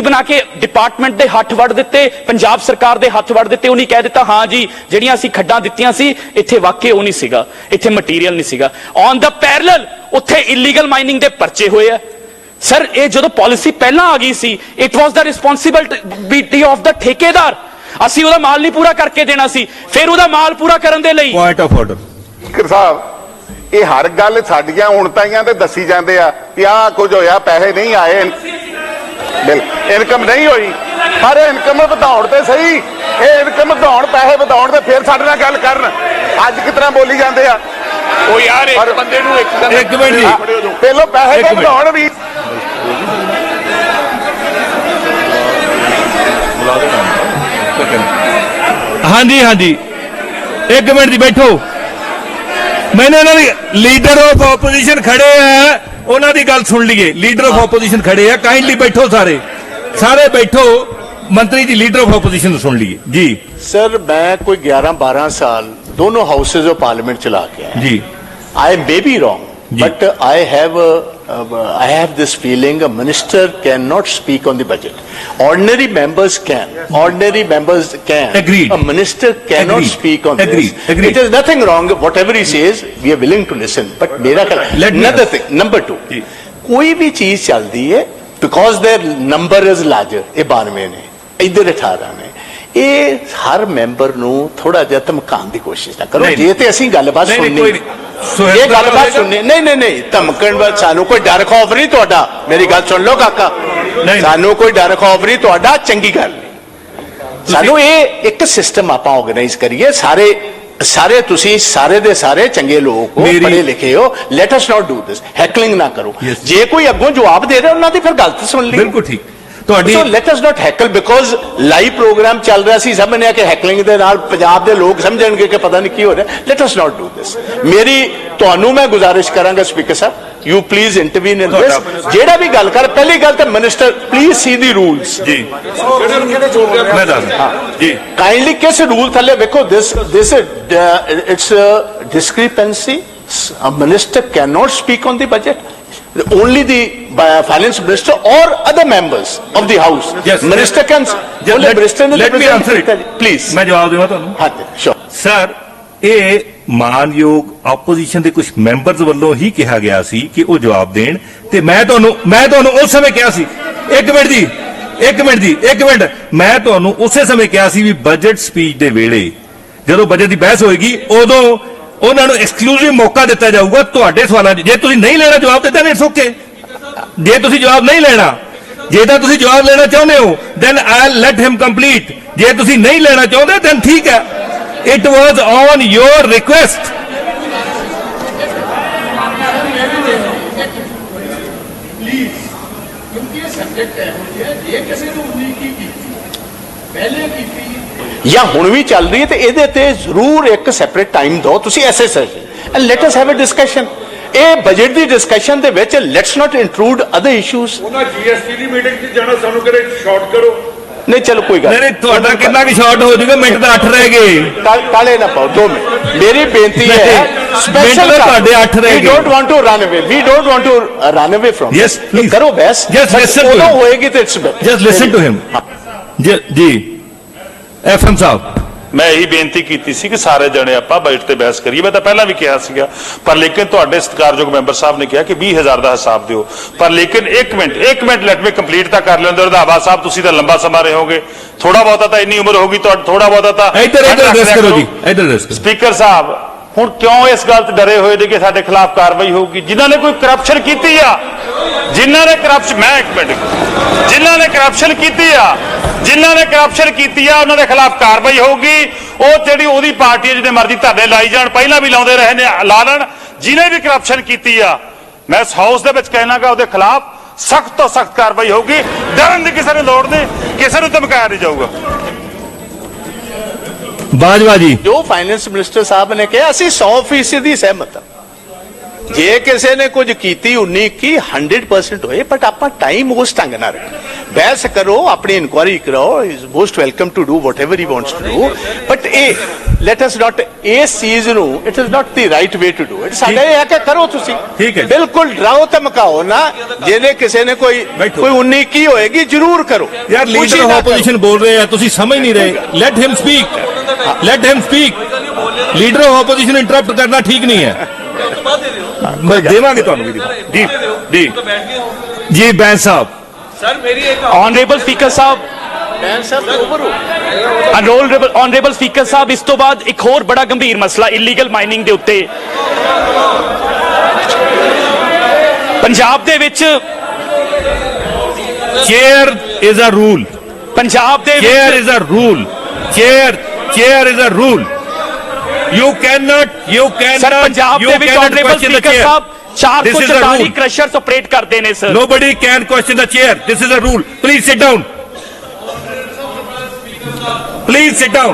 ਬਣਾ ਕੇ ਡਿਪਾਰਟਮੈਂਟ ਦੇ ਹੱਥ ਵੜ ਦਿੱਤੇ, ਪੰਜਾਬ ਸਰਕਾਰ ਦੇ ਹੱਥ ਵੜ ਦਿੱਤੇ। ਉਹਨੇ ਕਹਿ ਦਿੱਤਾ ਹਾਂ ਜੀ ਜਿਹੜੀਆਂ ਅਸੀਂ ਖੱਡਾਂ ਦਿੱਤੀਆਂ ਸੀ ਇੱਥੇ ਵਾਕਈ ਉਹ ਨਹੀਂ ਸੀਗਾ, ਇੱਥੇ ਮਟੀਰੀਅਲ ਨਹੀਂ ਸੀਗਾ। ਔਨ ਦਾ ਪੈਰਲਲ ਉੱਥੇ ਇਲੀਗਲ ਮਾਈਨਿੰਗ ਦੇ ਪਰਚੇ ਹੋਏ ਆ। ਸਰ ਇਹ ਜਦੋਂ ਪਾਲਿਸੀ ਪਹਿਲਾਂ ਆ ਗਈ ਸੀ it was the responsibility of the ਠੇਕੇਦਾਰ। ਅਸੀਂ ਉਹਦਾ ਮਾਲ ਨਹੀਂ ਪੂਰਾ ਕਰਕੇ ਦੇਣਾ ਸੀ, ਫਿਰ ਉਹਦਾ ਮਾਲ ਪੂਰਾ ਕਰਨ ਦੇ ਲਈ ਪੁਆਇੰਟ ਆਫ ਆਰਡਰ। ਸਪੀਕਰ ਸਾਹਿਬ ਇਹ ਹਰ ਗੱਲ ਸਾਡੀਆਂ ਉਣਤਾਈਆਂ ਤੇ ਦੱਸੀ ਜਾਂਦੇ ਆ ਕਿ ਆਹ ਕੁਝ ਹੋਇਆ, ਪੈਸੇ ਨਹੀਂ ਆਏ, ਇਨਕਮ ਨਹੀਂ ਹੋਈ। ਪਰ ਇਨਕਮ ਵਧਾਉਣ ਤੇ ਸਹੀ, ਇਹ ਇਨਕਮ ਵਧਾਉਣ ਪੈਸੇ ਵਧਾਉਣ ਤੇ ਫਿਰ ਸਾਡੇ ਨਾਲ ਗੱਲ ਕਰਨ। ਅੱਜ ਕਿਸ ਤਰ੍ਹਾਂ ਬੋਲੀ ਜਾਂਦੇ ਆ ਉਹ ਯਾਰ ਇੱਕ ਬੰਦੇ ਨੂੰ ਇੱਕ ਮਿੰਟ ਜੀ, ਪਹਿਲੋਂ ਪੈਸੇ ਤੇ ਵਧਾਉਣ ਵੀ। ਹਾਂਜੀ ਇੱਕ ਮਿੰਟ ਜੀ ਬੈਠੋ। ਮੈंने ਇਹਨਾਂ ਦੀ ਲੀਡਰ ਆਫ ਆਪੋਜੀਸ਼ਨ ਖੜੇ ਆ, ਉਹਨਾਂ ਦੀ ਗੱਲ ਸੁਣ ਲਈਏ। ਲੀਡਰ ਆਫ ਆਪੋਜੀਸ਼ਨ ਖੜੇ ਆ, ਕਾਈਂਡਲੀ ਬੈਠੋ, ਸਾਰੇ ਬੈਠੋ। ਮੰਤਰੀ ਜੀ ਲੀਡਰ ਆਫ ਆਪੋਜੀਸ਼ਨ ਨੂੰ ਸੁਣ ਲਈਏ ਜੀ। सर मैं कोई 11-12 साल दोनों हाउसेज ऑफ पार्लियामेंट चला के आया। जी I may be wrong but I have this feeling a minister cannot speak on the budget. Ordinary members can. Agreed. A minister cannot Agreed. speak on Agreed. this. Agreed. It is nothing wrong. Whatever he says, we are willing to listen. But मेरा another thing. Number 2. कोई भी चीज चलती है because their number is larger. ये 92 ने, इधर 18 ने। ਇਹ ਹਰ ਮੈਂਬਰ ਨੂੰ ਥੋੜਾ ਜਿਹਾ ਧਮਕਾਉਣ ਦੀ ਕੋਸ਼ਿਸ਼ ਨਾ ਕਰੋ। ਜੇ ਤੇ ਅਸੀਂ ਗੱਲਬਾਤ ਸੁਣਨੀ ਇਹ ਗੱਲਬਾਤ ਸੁਣਨੀ ਨਹੀਂ ਧਮਕਣ ਬਾਅਦ ਸਾਨੂੰ ਕੋਈ ਡਰ ਖੌਫ ਨਹੀਂ ਤੁਹਾਡਾ। ਮੇਰੀ ਗੱਲ ਸੁਣ ਲਓ ਕਾਕਾ, ਸਾਨੂੰ ਕੋਈ ਡਰ ਖੌਫ ਨਹੀਂ ਤੁਹਾਡਾ, ਚੰਗੀ ਗੱਲ ਨਹੀਂ। ਸਾਨੂੰ ਇਹ ਇੱਕ ਸਿਸਟਮ ਆਪਾਂ ਆਰਗੇਨਾਈਜ਼ ਕਰੀਏ। ਸਾਰੇ ਤੁਸੀਂ ਸਾਰੇ ਦੇ ਸਾਰੇ ਚੰਗੇ ਲੋਕ ਹੋ, ਪੜ੍ਹੇ ਲਿਖੇ ਹੋ। Light us not do this. ਹੈਕਲਿੰਗ ਨਾ ਕਰੋ। ਜੇ ਕੋਈ ਅੱਗੋਂ ਜਵਾਬ ਦੇ ਰਿਹਾ ਉਹਨਾਂ ਦੀ ਫਿਰ ਗੱਲ ਸੁਣ ਲਈ। ਬਿਲਕੁਲ ਠੀਕ। So let us not heckle because live program ਚੱਲ ਰਿਹਾ ਸੀ, ਸਭ ਨੇ ਕਿ ਹੈਕਲਿੰਗ ਦੇ ਨਾਲ ਪੰਜਾਬ ਦੇ ਲੋਕ ਸਮਝਣਗੇ ਕਿ ਪਤਾ ਨਹੀਂ ਕੀ ਹੋ ਰਿਹਾ। Let us not do this। ਮੇਰੀ ਤੁਹਾਨੂੰ ਮੈਂ ਗੁਜ਼ਾਰਿਸ਼ ਕਰਾਂਗਾ speaker Sahib, you please intervene in this। ਜਿਹੜਾ ਵੀ ਗੱਲ ਕਰ, ਪਹਿਲੀ ਗੱਲ ਤਾਂ minister please see the rules। ਜੀ ਮੈਂ ਦੱਸਦਾ ਜੀ ਕਾਈਂਡਲੀ ਕਿਸ ਰੂਲ ਥੱਲੇ ਵੇਖੋ। this it's a discrepancy। A minister cannot speak on the budget। Only the finance minister or other members of the house. Yes, minister can only minister let me answer it please। मैं जवाब दूंगा ਤੁਹਾਨੂੰ। हाँ sure sir ਇਹ ਮਾਨਯੋਗ opposition ਦੇ ਕੁਝ members ਵੱਲੋਂ ਹੀ ਕਿਹਾ ਗਿਆ ਸੀ ਕਿ ਉਹ ਜਵਾਬ ਦੇਣ ਤੇ ਮੈਂ ਤੁਹਾਨੂੰ ਉਸ ਸਮੇਂ ਕਿਹਾ ਸੀ। ਇੱਕ ਮਿੰਟ ਮੈਂ ਤੁਹਾਨੂੰ ਉਸੇ ਸਮੇਂ ਕਿਹਾ ਸੀ ਵੀ ਬਜਟ ਸਪੀਚ ਦੇ ਵੇਲੇ ਜਦੋਂ ਬਜਟ ਦੀ ਬਹਿਸ ਹੋਏਗੀ ਉਦੋਂ ਉਹਨਾਂ ਨੂੰ ਐਕਸਕਲੂਸਿਵ ਮੌਕਾ ਦਿੱਤਾ ਜਾਊਗਾ ਤੁਹਾਡੇ ਸਵਾਲਾਂ 'ਚ। ਜੇ ਤੁਸੀਂ ਨਹੀਂ ਲੈਣਾ ਜਵਾਬ ਦਿੱਤਾ ਨਹੀਂ ਓਕੇ। ਜੇ ਤੁਸੀਂ ਜਵਾਬ ਨਹੀਂ ਲੈਣਾ, ਜੇ ਤਾਂ ਤੁਸੀਂ ਜਵਾਬ ਲੈਣਾ ਚਾਹੁੰਦੇ ਹੋ then I'll let him complete। ਜੇ ਤੁਸੀਂ ਨਹੀਂ ਲੈਣਾ ਚਾਹੁੰਦੇ ਤਾਂ ਠੀਕ ਹੈ, it was on your request. ਜਾਂ ਹੁਣ ਵੀ ਚੱਲ ਰਹੀ ਹੈ ਤੇ ਇਹਦੇ ਤੇ ਜ਼ਰੂਰ ਇੱਕ ਸੈਪਰੇਟ ਟਾਈਮ ਦਿਓ ਤੁਸੀਂ ਐਸੇ session and let us have a discussion. ਇਹ ਬਜਟ ਦੀ ਡਿਸਕਸ਼ਨ ਦੇ ਵਿੱਚ let's not intrude other issues. ਉਹਨਾਂ ਜੀਐਸਟੀ ਦੀ ਮੀਟਿੰਗ 'ਚ ਜਾਣਾ, ਸਾਨੂੰ ਕਰੇ ਸ਼ਾਰਟ ਕਰੋ। ਨਹੀਂ ਚਲੋ ਕੋਈ ਗੱਲ ਨਹੀਂ, ਤੁਹਾਡਾ ਕਿੰਨਾ ਕਿ ਸ਼ਾਰਟ ਹੋ ਜਾਊਗਾ, ਮਿੰਟ ਤਾਂ 8 ਰਹਿ ਗਏ। ਕਾਲੇ ਨਾ ਪਾਓ 2 ਮਿੰਟ। ਮੇਰੀ ਬੇਨਤੀ ਹੈ ਸਪੈਸ਼ਲ ਤੁਹਾਡੇ 8 ਰਹਿ ਗਏ। We don't want to run away, we don't want to run away from. Yes, please. ਕਰੋ ਬੈਸ, Just listen to ਉਦੋਂ him. ਹੋਏਗੀ ਤੇ it's better. Just listen to him. ਜੀ ਐਫਐਮ ਸਾਹਿਬ, ਮੈਂ ਇਹੀ ਬੇਨਤੀ ਕੀਤੀ ਸੀ ਕਿ ਸਾਰੇ ਜਣੇ ਆਪਾਂ ਬਜਟ ਤੇ ਬਹਿਸ ਕਰੀਏ। ਮੈਂ ਤਾਂ ਪਹਿਲਾਂ ਵੀ ਕਿਹਾ ਸੀਗਾ, ਪਰ ਲੇਕਿਨ ਤੁਹਾਡੇ ਸਤਿਕਾਰਯੋਗ ਮੈਂਬਰ ਸਾਹਿਬ ਨੇ ਕਿਹਾ ਕਿ 20,000 ਦਾ ਹਿਸਾਬ ਦਿਓ। ਪਰ ਲੇਕਿਨ ਇੱਕ ਮਿੰਟ ਲੈਟ ਮੀ ਕੰਪਲੀਟ ਤਾਂ ਕਰ ਲੈਂਦੇ। ਰੰਧਾਵਾ ਸਾਹਿਬ ਤੁਸੀਂ ਤਾਂ ਲੰਬਾ ਸਮਾਂ ਰਹੇ ਹੋਗੇ, ਥੋੜਾ ਬਹੁਤਾ ਤਾਂ ਇੰਨੀ ਉਮਰ ਹੋਗੀ ਤੁਹਾਡੀ, ਥੋੜਾ ਬਹੁਤਾ ਤਾਂ ਇੱਧਰ ਐਡਰੈਸ ਕਰੋ ਜੀ, ਇੱਧਰ ਐਡਰੈਸ ਕਰੋ। ਸਪੀਕਰ ਸਾਹਿਬ ਹੁਣ ਕਿਉਂ ਇਸ ਗੱਲ ਤੇ ਡਰੇ ਹੋਏ ਨੇ ਕਿ ਸਾਡੇ ਖਿਲਾਫ ਕਾਰਵਾਈ ਹੋਊਗੀ? ਜਿਨ੍ਹਾਂ ਨੇ ਕੋਈ ਕਰਪਸ਼ਨ ਕੀਤੀ ਆ, ਜਿਨ੍ਹਾਂ ਨੇ ਕਰਪਸ਼ਨ ਕੀਤੀ ਆ ਉਹਨਾਂ ਦੇ ਖਿਲਾਫ ਕਾਰਵਾਈ ਹੋਊਗੀ। ਉਹ ਜਿਹੜੀ ਉਹਦੀ ਪਾਰਟੀ ਜਿਹਨੇ ਮਰਜ਼ੀ ਧਰਨੇ ਲਾਈ ਜਾਣ, ਪਹਿਲਾਂ ਵੀ ਲਾਉਂਦੇ ਰਹੇ ਨੇ, ਲਾ ਲੈਣ। ਜਿਹਨੇ ਵੀ ਕਰਪਸ਼ਨ ਕੀਤੀ ਆ, ਮੈਂ ਇਸ ਹਾਊਸ ਦੇ ਵਿੱਚ ਕਹਿਣਾਗਾ ਉਹਦੇ ਖਿਲਾਫ ਸਖਤ ਤੋਂ ਸਖਤ ਕਾਰਵਾਈ ਹੋਊਗੀ। ਡਰਨ ਦੀ ਕਿਸੇ ਨੂੰ ਲੋੜ ਨਹੀਂ, ਕਿਸੇ ਨੂੰ ਧਮਕਾਇਆ ਨਹੀਂ ਜਾਊਗਾ। ਬਾਜਵਾ ਜੀ, ਜੋ ਫਾਈਨੈਂਸ ਮਿਨਿਸਟਰ ਸਾਹਿਬ ਨੇ ਕਿਹਾ ਅਸੀਂ 100% ਦੀ ਸਹਿਮਤ ਹਾਂ। ਜੇ ਕਿਸੇ ਨੇ ਕੁਝ ਕੀਤੀ 19-21 100% ਹੋਏ, ਬਟ ਆਪਾਂ ਟਾਈਮ ਉਸ ਢੰਗ ਨਾਲ ਰੱਖੋ, ਬਹਿਸ ਕਰੋ, ਆਪਣੀ ਇਨਕੁਆਇਰੀ ਕਰਾਓ। Is most welcome to do whatever he wants to do, but ਇਹ ਲੈਟ ਅਸ ਨਾਟ ਇਸ ਚੀਜ਼ ਨੂੰ, it is not the right way to do it. ਸਾਡਾ ਇਹ ਹੈ ਕਿ ਕਰੋ ਤੁਸੀਂ, ਠੀਕ ਹੈ ਜੀ। ਬਿਲਕੁਲ ਡਰਾਓ ਧਮਕਾਓ ਨਾ। ਜਿਹਨੇ ਕਿਸੇ ਨੇ ਕੋਈ 19-21 ਹੋਏਗੀ ਜ਼ਰੂਰ ਕਰੋ। ਯਾਰ ਲੀਡਰ ਆਫ ਆਪੋਜੀਸ਼ਨ ਬੋਲ ਰਹੇ ਆ, ਤੁਸੀਂ ਸਮਝ ਨਹੀਂ ਰਹੇ। Let him speak, let him speak. Leader of opposition interrupt ਕਰਨਾ ਠੀਕ ਨਹੀਂ ਹੈ। ਮੈਂ ਦੇਵਾਂਗੇ ਤੁਹਾਨੂੰ ਵੀ। ਜੀ ਬੈਂਸ ਸਾਹਿਬ। ऑनरेबल स्पीकर साहब, ऑनरेबल स्पीकर साहब, इस तो बाद एक होर बड़ा गंभीर मसला इलीगल माइनिंग ਦੇ ਉੱਤੇ ਪੰਜਾਬ ਦੇ ਵਿੱਚ chair is a rule. Punjab ਦੇ chair is a rule. Chair is a rule. You cannot sir Punjab ਦੇ ਵਿੱਚ honourable speaker sahib 444 crushers operate ਕਰਦੇ ਨੇ sir. Nobody can question the chair. This is a rule. Please sit down. Please sit down.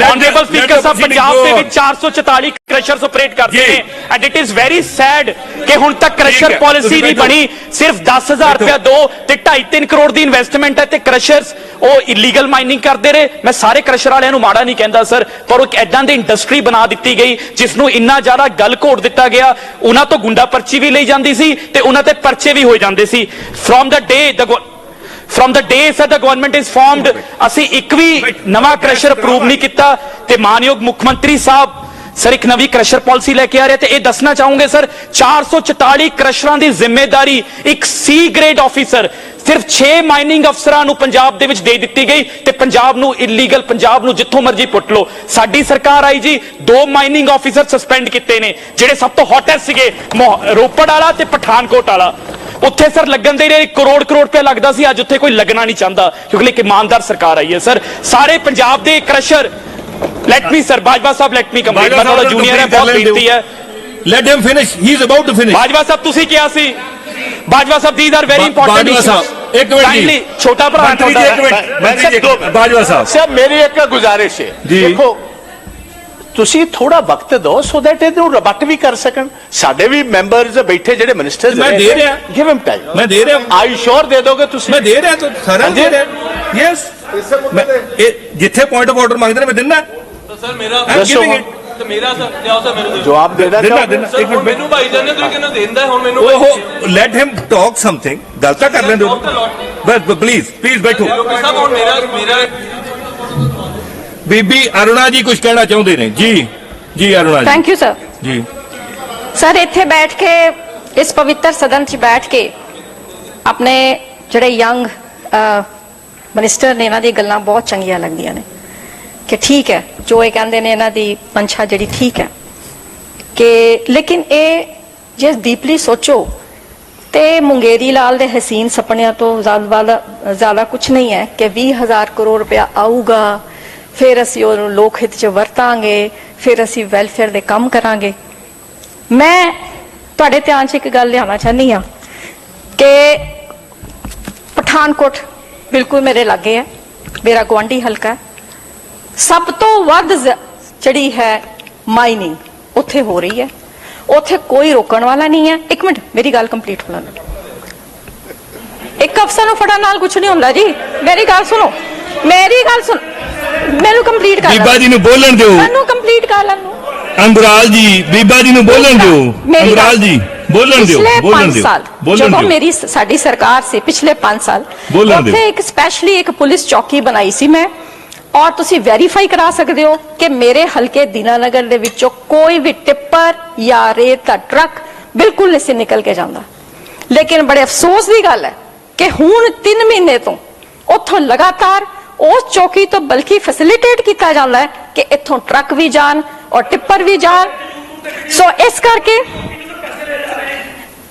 Honourable speaker ਸਾਹਿਬ ਪੰਜਾਬ ਦੇ ਵਿੱਚ 444 crushers operate ਕਰਦੇ ਨੇ and it is very sad ਕਿ ਹੁਣ ਤੱਕ ਕ੍ਰਸ਼ਰ ਪਾਲਿਸੀ ਨਹੀਂ ਬਣੀ। ਸਿਰਫ 10,000 ਰੁਪਇਆ ਦੋ ਤੇ 2.5-3 ਕਰੋੜ ਦੀ ਇਨਵੈਸਟਮੈਂਟ ਹੈ ਤੇ ਕ੍ਰਸ਼ਰਸ ਉਹ ਇਲੀਗਲ ਮਾਈਨਿੰਗ ਕਰਦੇ ਰਹੇ। ਮੈਂ ਸਾਰੇ ਕ੍ਰਸ਼ਰ ਵਾਲਿਆਂ ਨੂੰ ਮਾੜਾ ਨਹੀਂ ਕਹਿੰਦਾ ਸਰ, ਪਰ ਉਹ ਐਦਾਂ ਦੀ ਇੰਡਸਟਰੀ ਬਣਾ ਦਿੱਤੀ ਗਈ ਜਿਸ ਨੂੰ ਇੰਨਾ ਜ਼ਿਆਦਾ ਗਲ ਘੋਟ ਦਿੱਤਾ ਗਿਆ। ਉਹਨਾਂ ਤੋਂ ਗੁੰਡਾ ਪਰਚੀ ਵੀ ਲਈ ਜਾਂਦੀ ਸੀ ਤੇ ਉਹਨਾਂ ਤੇ ਪਰਚੇ ਵੀ ਹੋ ਜਾਂਦੇ ਸੀ। From the day sir the government is formed, ਅਸੀਂ ਇੱਕ ਵੀ ਨਵਾਂ ਕ੍ਰਸ਼ਰ ਅਪਰੂਵ ਨਹੀਂ ਕੀਤਾ ਤੇ ਮਾਨਯੋਗ ਮੁੱਖ ਮੰਤਰੀ ਸਾਹਿਬ ਸਰ ਇੱਕ ਨਵੀਂ ਕ੍ਰਸ਼ਰ ਪਾਲਿਸੀ ਲੈ ਕੇ ਆ ਰਹੇ ਤੇ ਇਹ ਦੱਸਣਾ ਚਾਹੂੰਗੇ ਸਰ 444 ਕ੍ਰਸ਼ਰਾਂ ਦੀ ਜ਼ਿੰਮੇਵਾਰੀ ਇੱਕ ਸੀ ਗ੍ਰੇਡ ਆਫੀਸਰ ਸਿਰਫ 6 ਮਾਈਨਿੰਗ ਅਫਸਰਾਂ ਨੂੰ ਪੰਜਾਬ ਦੇ ਵਿੱਚ ਦੇ ਦਿੱਤੀ ਗਈ ਤੇ ਪੰਜਾਬ ਨੂੰ ਇਲੀਗਲ, ਪੰਜਾਬ ਨੂੰ ਜਿੱਥੋਂ ਮਰਜ਼ੀ ਪੁੱਟ ਲਓ। ਸਾਡੀ ਸਰਕਾਰ ਆਈ ਜੀ 2 ਮਾਈਨਿੰਗ ਆਫੀਸਰ ਸਸਪੈਂਡ ਕੀਤੇ ਨੇ ਜਿਹੜੇ ਸਭ ਤੋਂ ਹੌਟੈਸਟ ਸੀਗੇ, ਰੋਪੜ ਵਾਲਾ ਤੇ ਪਠਾਨਕੋਟ ਵਾਲਾ। ਉੱਥੇ ਸਰ ਲੱਗਣ ਦੇ ਰਹੇ ਕਰੋੜ ਰੁਪਏ ਲੱਗਦਾ ਸੀ, ਅੱਜ ਉੱਥੇ ਕੋਈ ਲੱਗਣਾ ਨਹੀਂ ਚਾਹੁੰਦਾ ਕਿਉਂਕਿ ਇੱਕ ਇਮਾਨਦਾਰ ਸਰਕਾਰ ਆਈ ਹੈ ਸਰ। ਸਾਰੇ ਪੰਜਾਬ ਦੇ crusher let me sir Bajwa ਸਾਹਿਬ ਲੈਟ ਮੀ ਕੰਪਲੀਟ। ਮੈਂ ਤੁਹਾਡਾ ਜੂਨੀਅਰ ਹੈ, ਬਹੁਤ ਬੇਨਤੀ ਹੈ। Let him finish. He is about to finish. Bajwa ਸਾਹਿਬ ਤੁਸੀਂ ਕਿਹਾ ਸੀ, ਬਾਜਵਾ ਸਾਹਿਬ these are very important Bajwa issues। ਸਾਹਿਬ ਇੱਕ ਮਿੰਟ ਜੀ, ਛੋਟਾ ਭਰਾ ਮੰਤਰੀ ਜੀ ਇੱਕ ਮਿੰਟ, ਬਾਜਵਾ ਸਾਹਿਬ ਸਰ ਮੇਰੀ ਇੱਕ ਗੁਜ਼ਾਰਿਸ਼ ਹੈ, ਦੇਖੋ ਤੁਸੀਂ ਥੋੜਾ ਵਕਤ ਦਿਓ ਸੋ ਦੈਟ ਇਹਨੂੰ ਰਬਟ ਵੀ ਕਰ ਸਕਣ। ਸਾਡੇ ਵੀ ਮੈਂਬਰਸ ਬੈਠੇ ਜਿਹੜੇ ਮਿਨਿਸਟਰਸ ਮੈਂ ਦੇ ਰਿਹਾ, ਗਿਵ ਹਿਮ ਟਾਈਮ। ਮੈਂ ਦੇ ਰਿਹਾ, ਆਈ ਸ਼ੋਰ ਦੇ ਦੋਗੇ ਤੁਸੀਂ? ਮੈਂ ਦੇ ਰਿਹਾ ਤਾਂ ਸਾਰਾ ਦੇ ਰਿਹਾ। ਯੈਸ, ਜਿੱਥੇ ਪੁਆਇੰਟ ਆਫ ਆਰਡਰ ਮੰਗਦੇ ਨੇ ਮੈਂ ਦਿੰਦਾ। ਸਰ ਮੇਰਾ ਦੱਸੋ ਤੇ ਮੇਰਾ ਸਰ ਲਿਆਓ ਸਰ ਮੈਨੂੰ ਜਵਾਬ ਦੇਣਾ ਸਰ ਹੁਣ ਮੈਨੂੰ ਭਾਈ ਜਾਨ ਨੇ ਤੁਸੀਂ ਕਿਹਨੂੰ ਦੇਂਦਾ ਹੁਣ ਮੈਨੂੰ ਉਹ ਲੈਟ ਹਿਮ ਟਾਕ ਸਮਥਿੰਗ। ਗੱਲ ਤਾਂ ਕਰ ਲੈਂਦੇ ਹੋ ਬਸ। ਪਲੀਜ਼ ਬੈਠੋ। ਸਾਹਿਬ ਹੁਣ ਮੇਰਾ ਬੀਬੀ ਅਰੁਣਾ ਜੀ ਕੁਝ ਕਹਿਣਾ ਚਾਹੁੰਦੇ ਨੇ। ਜੀ ਅਰੁਣਾ ਜੀ। Thank you sir. ਜੀ ਸਰ ਇੱਥੇ ਬੈਠ ਕੇ ਇਸ ਪਵਿੱਤਰ ਸਦਨ 'ਚ ਬੈਠ ਕੇ ਆਪਣੇ ਜਿਹੜੇ ਯੰਗ ਮਿਨਿਸਟਰ ਨੇ ਇਹਨਾਂ ਦੀ ਗੱਲਾਂ ਬਹੁਤ ਚੰਗੀਆਂ ਲੱਗਦੀਆਂ ਨੇ ਕਿ ਠੀਕ ਹੈ ਜੋ ਇਹ ਕਹਿੰਦੇ ਨੇ ਇਹਨਾਂ ਦੀ ਮਨਸ਼ਾ ਜਿਹੜੀ ਠੀਕ ਹੈ ਕਿ ਲੇਕਿਨ ਇਹ ਜੇ ਡੀਪਲੀ ਸੋਚੋ ਤੇ ਮੁੰਗੇਰੀ ਲਾਲ ਦੇ ਹਸੀਨ ਸੁਪਨਿਆਂ ਤੋਂ ਜ਼ਿਆਦਾ ਕੁਝ ਨਹੀਂ ਹੈ ਕਿ 20,000 ਕਰੋੜ ਰੁਪਇਆ ਆਊਗਾ ਫਿਰ ਅਸੀਂ ਉਹਨੂੰ ਲੋਕ ਹਿੱਤ 'ਚ ਵਰਤਾਂਗੇ, ਫਿਰ ਅਸੀਂ ਵੈਲਫੇਅਰ ਦੇ ਕੰਮ ਕਰਾਂਗੇ। ਮੈਂ ਤੁਹਾਡੇ ਧਿਆਨ 'ਚ ਇੱਕ ਗੱਲ ਲਿਆਉਣਾ ਚਾਹੁੰਦੀ ਹਾਂ ਕਿ ਪਠਾਨਕੋਟ ਬਿਲਕੁਲ ਮੇਰੇ ਲਾਗੇ ਹੈ, ਮੇਰਾ ਗੁਆਂਢੀ ਹਲਕਾ ਹੈ। ਸਭ ਤੋਂ ਵੱਧ ਜਿਹੜੀ ਹੈ ਮਾਈਨਿੰਗ ਉੱਥੇ ਹੋ ਰਹੀ ਹੈ, ਉੱਥੇ ਕੋਈ ਰੋਕਣ ਵਾਲਾ ਨਹੀਂ ਹੈ। ਇੱਕ ਮਿੰਟ ਮੇਰੀ ਗੱਲ ਕੰਪਲੀਟ ਹੋਣ ਦਿਓ। ਇੱਕ ਅਫਸਰ ਨੂੰ ਫੜਨ ਨਾਲ ਕੁਝ ਨਹੀਂ ਹੁੰਦਾ ਜੀ, ਮੇਰੀ ਗੱਲ ਸੁਣੋ, ਮੇਰੀ ਗੱਲ ਸੁਣ, ਮੈਨੂੰ ਕੰਪਲੀਟ ਕਰ ਬੀਬਾ ਜੀ ਨੂੰ ਬੋਲਣ ਦਿਓ, ਮੈਨੂੰ ਕੰਪਲੀਟ ਕਰ ਲੈਣ ਦਿਓ। ਅੰਬਰਾਲ ਜੀ, ਬੀਬਾ ਜੀ ਨੂੰ ਬੋਲਣ ਦਿਓ, ਅੰਬਰਾਲ ਜੀ ਬੋਲਣ ਦਿਓ, ਬੋਲਣ ਦਿਓ, ਬੋਲਣ ਜਦੋਂ ਦਿਓ। ਮੇਰੀ ਸਾਡੀ ਸਰਕਾਰ ਸੀ ਪਿਛਲੇ 5 ਸਾਲ, ਬੋਲਣ ਦਿਓ। ਉੱਥੇ ਇੱਕ ਸਪੈਸ਼ਲੀ ਇੱਕ ਪੁਲਿਸ ਚੌਕੀ ਬਣਾਈ ਸੀ ਮੈਂ, ਔਰ ਤੁਸੀਂ ਵੈਰੀਫਾਈ ਕਰਾ ਸਕਦੇ ਹੋ ਕਿ ਮੇਰੇ ਹਲਕੇ ਦੀਨਾਨਗਰ ਦੇ ਵਿੱਚੋਂ ਕੋਈ ਵੀ ਟਿੱਪਰ ਜਾਂ ਰੇਤ ਦਾ ਟਰੱਕ ਬਿਲਕੁਲ ਨਹੀਂ ਸੀ ਨਿਕਲ ਕੇ ਜਾਂਦਾ। ਲੇਕਿਨ ਬੜੇ ਅਫਸੋਸ ਦੀ ਗੱਲ ਹੈ ਕਿ ਹੁਣ 3 ਮਹੀਨੇ ਤੋਂ ਉੱਥੋਂ ਲਗਾਤਾਰ ਉਸ ਚੌਕੀ ਤੋਂ ਬਲਕਿ ਫੈਸਿਲਿਟੇਟ ਕੀਤਾ ਜਾਂਦਾ ਹੈ ਕਿ ਇੱਥੋਂ ਟਰੱਕ ਵੀ ਜਾਣ ਔਰ ਟਿੱਪਰ ਵੀ ਜਾਣ। ਸੋ ਇਸ ਕਰਕੇ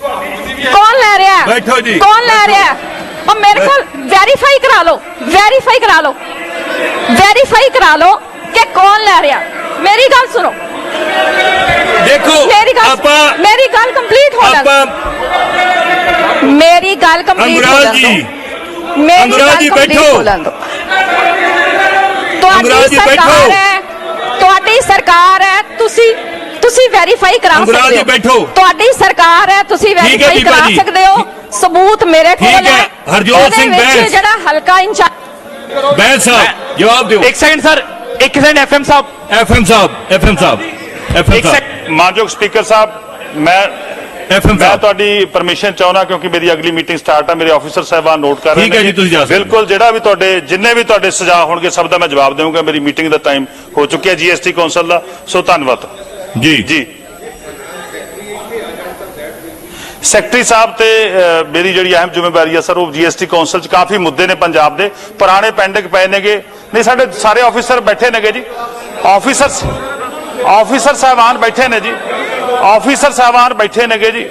ਕੌਣ ਲੈ ਰਿਹਾ ਹੈ? ਬੈਠੋ ਜੀ, ਕੌਣ ਲੈ ਰਿਹਾ ਹੈ? और मेरे को वेरीफाई करा लो, वेरीफाई करा लो, वेरीफाई करा लो कि कौन ले रहा। मेरी गल सुनो, देखो मेरी गल कंप्लीट हो जाए, मेरी गल कंप्लीट हो अंबराल जी, जाए, मेरी अंबराल गल जी कंप्लीट बैठो, हो जाए। अंबराल जी बैठो, ਤੁਹਾਡੀ ਸਰਕਾਰ ਹੈ, ਤੁਸੀਂ ਵੈਰੀਫਾਈ ਕਰਾ ਅੰਬਰਾਲ ਸਕਦੇ ਜੀ ਹੋ। ਬੈਠੋ, ਤੁਹਾਡੀ ਸਰਕਾਰ ਹੈ, ਤੁਸੀਂ ਵੈਰੀਫਾਈ ਕਰਾ ਸਕਦੇ ਹੋ। ਸਬੂਤ ਮੇਰੇ ਕੋਲ ਹੈ। ਹਰਜੋਤ ਸਿੰਘ ਬੈਂਸ ਜਿਹੜਾ ਹਲਕਾ ਇੰਚਾਰਜ ਬੈਂਸ ਸਾਹਿਬ ਜਵਾਬ ਦਿਓ। ਇੱਕ ਸੈਕਿੰਡ ਸਰ, ਇੱਕ ਸੈਕਿੰਡ ਐਫਐਮ ਸਾਹਿਬ, ਐਫਐਮ ਸਾਹਿਬ, ਐਫਐਮ ਸਾਹਿਬ, ਐਫਐਮ ਇੱਕ ਸਾਹਿਬ, ਸੈਕਿੰਡ। ਮਾਨਯੋਗ ਸਪੀਕਰ ਸਾਹਿਬ, ਮੈਂ ਐਫਐਮ ਸਾਹਿਬ। ਤੁਹਾਡੀ ਪਰਮਿਸ਼ਨ ਚਾਹੁੰਦਾ ਕਿਉਂਕਿ ਮੇਰੀ ਅਗਲੀ ਮੀਟਿੰਗ ਸਟਾਰਟ ਆ, ਮੇਰੇ ਆਫੀਸਰ ਸਾਹਿਬਾਨ ਨੋਟ ਕਰ ਰਹੇ ਨੇ। ਠੀਕ ਹੈ ਜੀ, ਤੁਸੀਂ ਜਾ ਸਕਦੇ ਹੋ। ਬਿਲਕੁਲ, ਜਿਹੜਾ ਵੀ ਤੁਹਾਡੇ ਜਿੰਨੇ ਵੀ ਤੁਹਾਡੇ ਸੁਝਾਅ ਹੋਣਗੇ ਸਭ ਦਾ ਮੈਂ ਜਵਾਬ ਦੇਵਾਂਗਾ। ਮੇਰੀ ਮੀਟਿੰਗ ਦਾ ਟਾਈਮ ਹੋ ਚੁੱਕਿਆ ਜੀਐਸਟੀ ਕੌਂਸਲ ਦਾ, ਸੋ ਧੰਨਵਾਦ ਜੀ ਜੀ। ਸੈਕਟਰੀ ਸਾਹਿਬ ਤੇ ਮੇਰੀ ਜਿਹੜੀ ਅਹਿਮ ਜ਼ਿੰਮੇਵਾਰੀ ਹੈ ਸਰ, ਉਹ ਜੀਐਸਟੀ ਕੌਂਸਲ 'ਚ ਕਾਫੀ ਮੁੱਦੇ ਨੇ ਪੰਜਾਬ ਦੇ, ਪੁਰਾਣੇ ਪੈਂਡਿੰਗ ਪਏ ਨੇਗੇ। ਨਹੀਂ, ਸਾਡੇ ਸਾਰੇ ਆਫੀਸਰ ਬੈਠੇ ਨੇਗੇ ਜੀ, ਆਫੀਸਰ ਸਾਹਿਬਾਨ ਬੈਠੇ ਨੇ ਜੀ, ਆਫੀਸਰ ਸਾਹਿਬਾਨ ਬੈਠੇ ਨੇਗੇ ਜੀ।